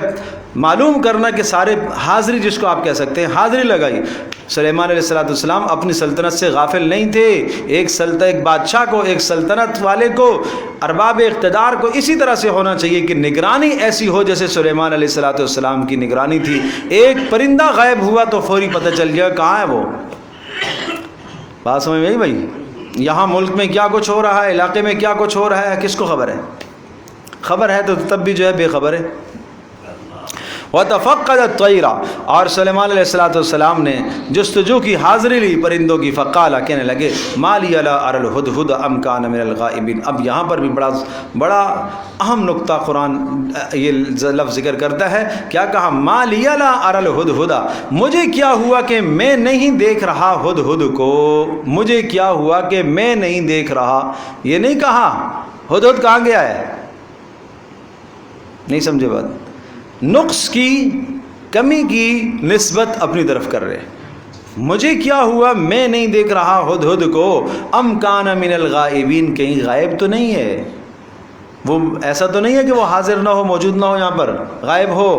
معلوم کرنا کہ سارے، حاضری جس کو آپ کہہ سکتے ہیں، حاضری لگائی۔ سلیمان علیہ السلام اپنی سلطنت سے غافل نہیں تھے، ایک بادشاہ کو، ایک سلطنت والے کو، ارباب اقتدار کو اسی طرح سے ہونا چاہیے کہ نگرانی ایسی ہو جیسے سلیمان علیہ السلام کی نگرانی تھی۔ ایک پرندہ غائب ہوا تو فوری پتہ چل گیا کہاں ہے وہ۔ بات سمجھ میں آئی بھائی؟ یہاں ملک میں کیا کچھ ہو رہا ہے، علاقے میں کیا کچھ ہو رہا ہے، کس کو خبر ہے؟ خبر ہے تو تب بھی جو ہے بے خبر ہے۔ وَتَفَقَّدَ الطَّيْرَ، اور سلیمان علیہ السلام نے جستجو کی، حاضری لی پرندوں کی، فقال، کہنے لگے مَا لِيَ لَا أَرَى الْهُدْهُدَ أَمْ كَانَ مِنَ الْغَائِبِينَ۔ اب یہاں پر بھی بڑا اہم نقطہ قرآن یہ لفظ ذکر کرتا ہے، کیا کہا؟ مَا لِيَ لَا أَرَى الْهُدْهُدَ، مجھے کیا ہوا کہ میں نہیں دیکھ رہا ہدہد کو، مجھے کیا ہوا کہ میں نہیں دیکھ رہا۔ یہ نہیں کہا ہدہد کہاں گیا ہے، نہیں سمجھے بات؟ نقص کی، کمی کی نسبت اپنی طرف کر رہے، مجھے کیا ہوا میں نہیں دیکھ رہا ہدہد کو، ام کان من الغائبین، کہیں غائب تو نہیں ہے وہ، ایسا تو نہیں ہے کہ وہ حاضر نہ ہو، موجود نہ ہو، یہاں پر غائب ہو۔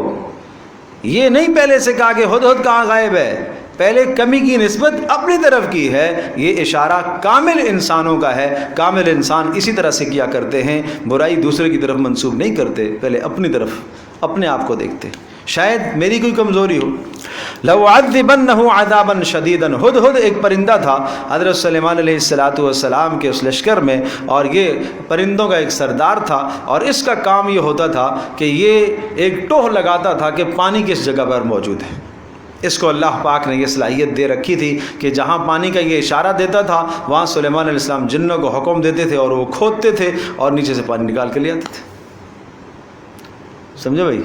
یہ نہیں پہلے سے کہا کہ ہدہد کہاں غائب ہے، پہلے کمی کی نسبت اپنی طرف کی ہے۔ یہ اشارہ کامل انسانوں کا ہے، کامل انسان اسی طرح سے کیا کرتے ہیں، برائی دوسرے کی طرف منسوب نہیں کرتے، پہلے اپنی طرف، اپنے آپ کو دیکھتے۔ شاید میری کوئی کمزوری ہو، لَأُعَذِّبَنَّهُ عَذَابًا شَدِيدًا، ہدہد ایک پرندہ تھا حضرت سلیمان علیہ السلام کے اس لشکر میں، اور یہ پرندوں کا ایک سردار تھا، اور اس کا کام یہ ہوتا تھا کہ یہ ایک ٹوہ لگاتا تھا کہ پانی کس جگہ پر موجود ہے۔ اس کو اللہ پاک نے یہ صلاحیت دے رکھی تھی کہ جہاں پانی کا یہ اشارہ دیتا تھا وہاں سلیمان علیہ السلام جنوں کو حکم دیتے تھے اور وہ کھودتے تھے اور نیچے سے پانی نکال کے لے آتے تھے۔ سمجھے بھائی؟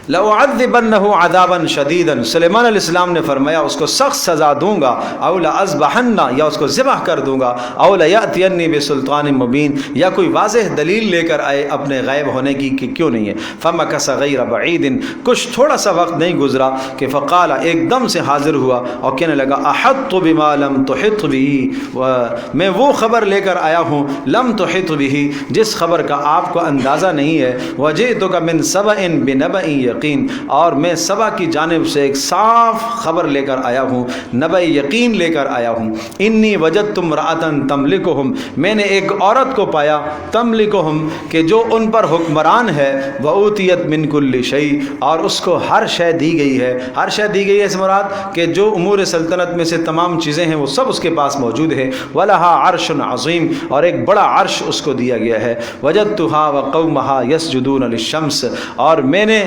لَأُعَذِّبَنَّهُ عَذَابًا شَدِيدًا، سلیمان علیہ السلام نے فرمایا اس کو سخت سزا دوں گا، اَوْ لَأَذْبَحَنَّ، یا اس کو ذبح کر دوں گا، اَوْ لَيَأْتِيَنِّي بِسُلْطَانٍ مُبِينٍ، یا کوئی واضح دلیل لے کر آئے اپنے غائب ہونے کی کہ کیوں نہیں ہے۔ فَمَكَثَ غَيْرَ بَعِيدٍ، کچھ تھوڑا سا وقت نہیں گزرا کہ فقال، ایک دم سے حاضر ہوا اور کہنے لگا أَحَطُّ بِمَا لَمْ تُحِطْ بِهِ، میں وہ خبر لے کر آیا ہوں لم تحط بِهِ، جس خبر کا آپ کو اندازہ نہیں ہے، وَجِئْتُكَ مِنْ سَبَإٍ بِنَبَإٍ یقین، اور میں سبا کی جانب سے ایک صاف خبر لے کر آیا ہوں، نبأ یقین لے کر آیا ہوں۔ انی وجدت امرأۃ تملکہم، میں نے ایک عورت کو پایا، تملکہم، کہ جو ان پر حکمران ہے، وأوتیت من کل شیء، اور اس کو ہر شے دی گئی ہے۔ ہر شے دی گئی ہے اس مراد کہ جو امور سلطنت میں سے تمام چیزیں ہیں وہ سب اس کے پاس موجود ہے۔ وَلَهَا عَرْشٌ عَظِيمٌ، اور ایک بڑا عرش اس کو دیا گیا ہے۔ وَجَدتُّهَا وَقَوْمَهَا يَسْجُدُونَ لِلشَّمْسِ، اور میں نے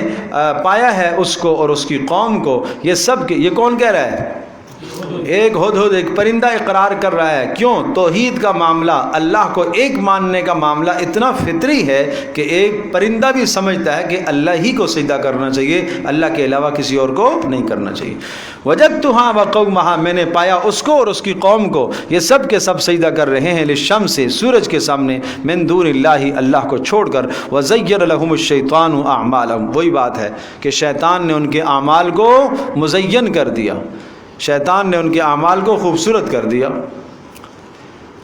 پایا ہے اس کو اور اس کی قوم کو، یہ سب کے، یہ کون کہہ رہا ہے؟ ایک ہدہد، ایک پرندہ اقرار کر رہا ہے۔ کیوں؟ توحید کا معاملہ، اللہ کو ایک ماننے کا معاملہ اتنا فطری ہے کہ ایک پرندہ بھی سمجھتا ہے کہ اللہ ہی کو سجدہ کرنا چاہیے، اللہ کے علاوہ کسی اور کو نہیں کرنا چاہیے۔ وجدتها وقومها، میں نے پایا اس کو اور اس کی قوم کو، یہ سب کے سب سجدہ کر رہے ہیں، للشمس، سورج کے سامنے، من دون اللہ، اللہ کو چھوڑ کر، وزین لهم الشیطان اعمالهم، وہی بات ہے کہ شیطان نے ان کے اعمال کو مزین کر دیا، شیطان نے ان کے اعمال کو خوبصورت کر دیا،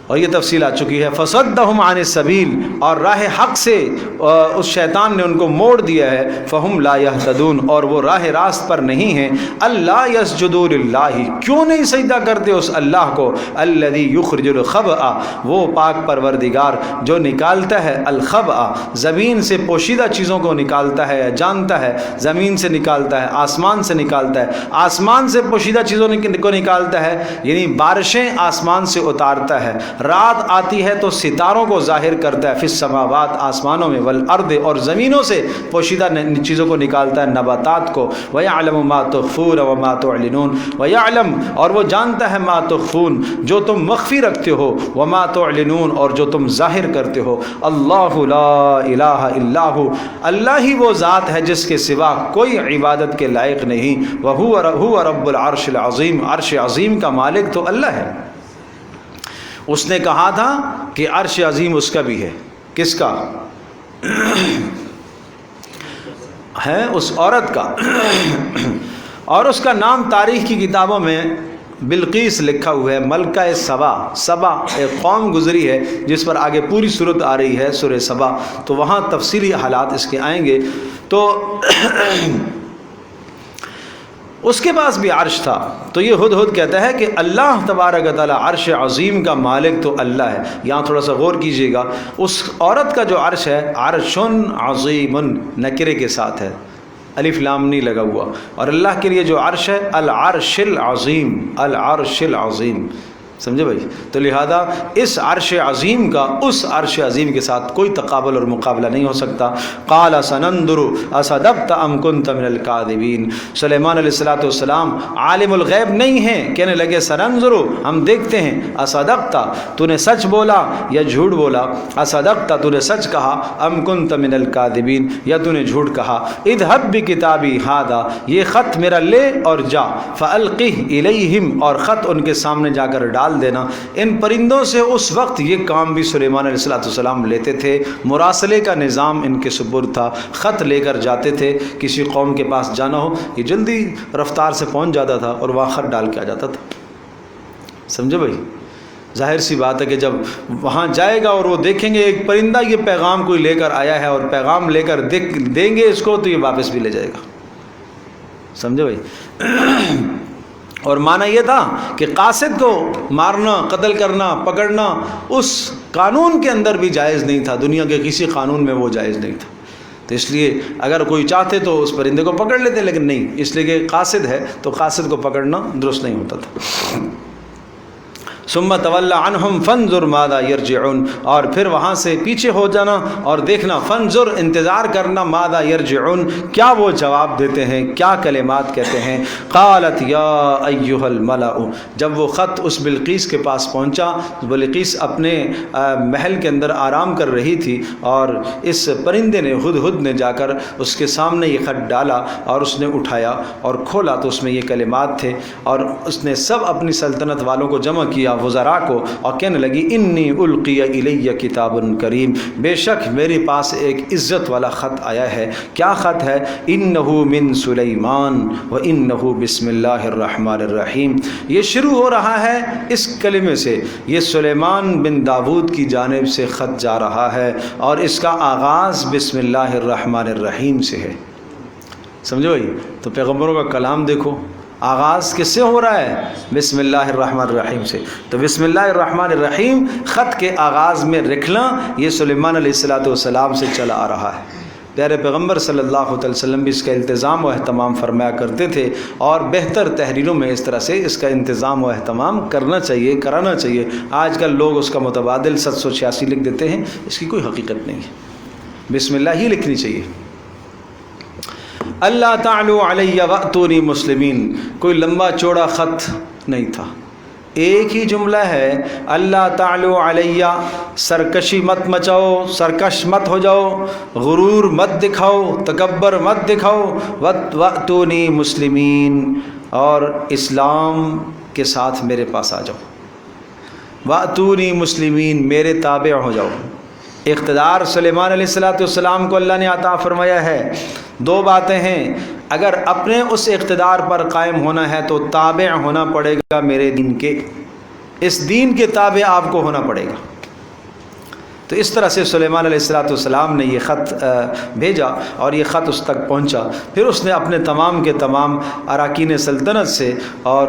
اور یہ تفصیل آ چکی ہے۔ فصدہم عن السبیل، اور راہ حق سے اس شیطان نے ان کو موڑ دیا ہے۔ فہم لا یہتدون، اور وہ راہ راست پر نہیں ہیں۔ اللہ یسجدوا للہ، کیوں نہیں سجدہ کرتے اس اللہ کو، الذی یخرج الخبأ، وہ پاک پروردگار جو نکالتا ہے الخبأ، زمین سے پوشیدہ چیزوں کو نکالتا ہے، جانتا ہے، زمین سے نکالتا ہے، آسمان سے نکالتا ہے، آسمان سے پوشیدہ چیزوں کو نکالتا ہے، یعنی بارشیں آسمان سے اتارتا ہے، رات آتی ہے تو ستاروں کو ظاہر کرتا ہے، فی السماوات، آسمانوں میں، والارض، اور زمینوں سے پوشیدہ چیزوں کو نکالتا ہے، نباتات کو، وَيَعْلَمُ مَا تُخْفُونَ وَمَا تُعْلِنُونَ، وَيَعْلَمُ، اور وہ جانتا ہے، مَا تُخْفُونَ، جو تم مخفی رکھتے ہو، وَمَا تُعْلِنُونَ، اور جو تم ظاہر کرتے ہو۔ اللہ لا الہ الا ہو، اللہ ہی وہ ذات ہے جس کے سوا کوئی عبادت کے لائق نہیں، وَهُوَ رَبُّ الْعَرْشِ الْعَظِيمِ، عرش عظیم کا مالک تو اللہ ہے۔ اس نے کہا تھا کہ عرش عظیم اس کا بھی ہے، کس کا ہے؟ اس عورت کا، اور اس کا نام تاریخ کی کتابوں میں بلقیس لکھا ہوا ہے، ملکہ سبا۔ سبا ایک قوم گزری ہے جس پر آگے پوری صورت آ رہی ہے، سورہ سبا، تو وہاں تفصیلی حالات اس کے آئیں گے۔ تو اس کے پاس بھی عرش تھا، تو یہ ہدہد کہتا ہے کہ اللہ تبارک و تعالی عرش عظیم کا مالک تو اللہ ہے۔ یہاں تھوڑا سا غور کیجئے گا، اس عورت کا جو عرش ہے، عرش عظیم، نکرے کے ساتھ ہے، الف لام نہیں لگا ہوا، اور اللہ کے لیے جو عرش ہے، العرش العظیم، العرش العظیم، سمجھے بھائی؟ تو لہذا اس عرش عظیم کا اس عرش عظیم کے ساتھ کوئی تقابل اور مقابلہ نہیں ہو سکتا۔ قال سننظر اصدقت ام کنت من الکاذبین، سلیمان علیہ السلام عالم الغیب نہیں ہیں، کہنے لگے سننظر، ہم دیکھتے ہیں، اصدقت، تو نے سچ بولا یا جھوٹ بولا، اصدقت، تو نے سچ کہا، ام کنت من الکاذبین، یا تو نے جھوٹ کہا، اذهب بکتابی ھذا، یہ خط میرا لے اور جا، فالقہ الیہم، اور خط ان کے سامنے جا کر ڈال دینا۔ ان پرندوں سے اس وقت یہ کام بھی سلیمان علیہ السلام لیتے تھے، مراسلے کا نظام ان کے سپرد تھا، خط لے کر جاتے تھے، کسی قوم کے پاس جانا ہو، یہ جلدی رفتار سے پہنچ جاتا تھا اور وہاں خط ڈال کے آ جاتا تھا۔ سمجھے بھائی؟ ظاہر سی بات ہے کہ جب وہاں جائے گا اور وہ دیکھیں گے ایک پرندہ یہ پیغام کوئی لے کر آیا ہے اور پیغام لے کر دیں گے اس کو، تو یہ واپس بھی لے جائے گا۔ سمجھے بھائی؟ اور معنی یہ تھا کہ قاصد کو مارنا، قتل کرنا، پکڑنا اس قانون کے اندر بھی جائز نہیں تھا، دنیا کے کسی قانون میں وہ جائز نہیں تھا۔ تو اس لیے اگر کوئی چاہتے تو اس پرندے کو پکڑ لیتے، لیکن نہیں، اس لیے کہ قاصد ہے تو قاصد کو پکڑنا درست نہیں ہوتا تھا۔ ثم تولا عنہم فانظر ماذا یرجعون، اور پھر وہاں سے پیچھے ہو جانا اور دیکھنا، فانظر انتظار کرنا، ماذا یرجعون کیا وہ جواب دیتے ہیں، کیا کلمات کہتے ہیں۔ قالت یا ایھا الملأ، جب وہ خط اس بلقیس کے پاس پہنچا، بلقیس اپنے محل کے اندر آرام کر رہی تھی، اور اس پرندے نے، ہدہد نے جا کر اس کے سامنے یہ خط ڈالا اور اس نے اٹھایا اور کھولا تو اس میں یہ کلمات تھے، اور اس نے سب اپنی سلطنت والوں کو جمع کیا، وزراء کو، اور کہنے لگی انی القی الی کتاب کریم، بے شک میرے پاس ایک عزت والا خط آیا ہے۔ کیا خط ہے؟ انہ من سلیمان و انہ بسم اللہ الرحمن الرحیم، یہ شروع ہو رہا ہے اس کلمے سے، یہ سلیمان بن داود کی جانب سے خط جا رہا ہے، اور اس کا آغاز بسم اللہ الرحمن الرحیم سے ہے۔ سمجھو بھائی، تو پیغمبروں کا کلام دیکھو، آغاز کس سے ہو رہا ہے؟ بسم اللہ الرحمن الرحیم سے۔ تو بسم اللہ الرحمن الرحیم خط کے آغاز میں رکھنا، یہ سلیمان علیہ السلام سے چلا آ رہا ہے۔ پیارے پیغمبر صلی اللہ علیہ وسلم بھی اس کا التزام و اہتمام فرمایا کرتے تھے، اور بہتر تحریروں میں اس طرح سے اس کا انتظام و اہتمام کرنا چاہیے، کرانا چاہیے۔ آج کل لوگ اس کا متبادل 786 لکھ دیتے ہیں، اس کی کوئی حقیقت نہیں ہے، بسم اللہ ہی لکھنی چاہیے۔ اللہ تعلو علی واتونی مسلمین، کوئی لمبا چوڑا خط نہیں تھا، ایک ہی جملہ ہے، اللہ تعلو علی، سرکشی مت مچاؤ، سرکش مت ہو جاؤ، غرور مت دکھاؤ، تکبر مت دکھاؤ، واتونی مسلمین، اور اسلام کے ساتھ میرے پاس آ جاؤ، واتونی مسلمین، میرے تابع ہو جاؤ۔ اقتدار سلیمان علیہ السلام کو اللہ نے عطا فرمایا ہے، دو باتیں ہیں، اگر اپنے اس اقتدار پر قائم ہونا ہے تو تابع ہونا پڑے گا میرے دین کے، اس دین کے تابع آپ کو ہونا پڑے گا۔ تو اس طرح سے سلیمان علیہ السلام نے یہ خط بھیجا، اور یہ خط اس تک پہنچا، پھر اس نے اپنے تمام کے تمام اراکین سلطنت سے اور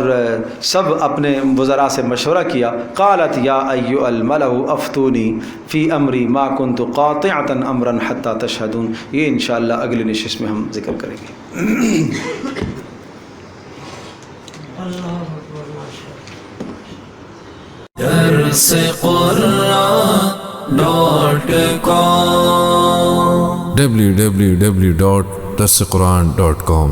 سب اپنے وزراء سے مشورہ کیا۔ قالت یا ایھا الملأ افتونی فی امری ما کنت قاطعۃ امرا حتی تشہدون، یہ انشاءاللہ اگلی نشست میں ہم ذکر کریں گے۔ درس قرآن www.darsequran.com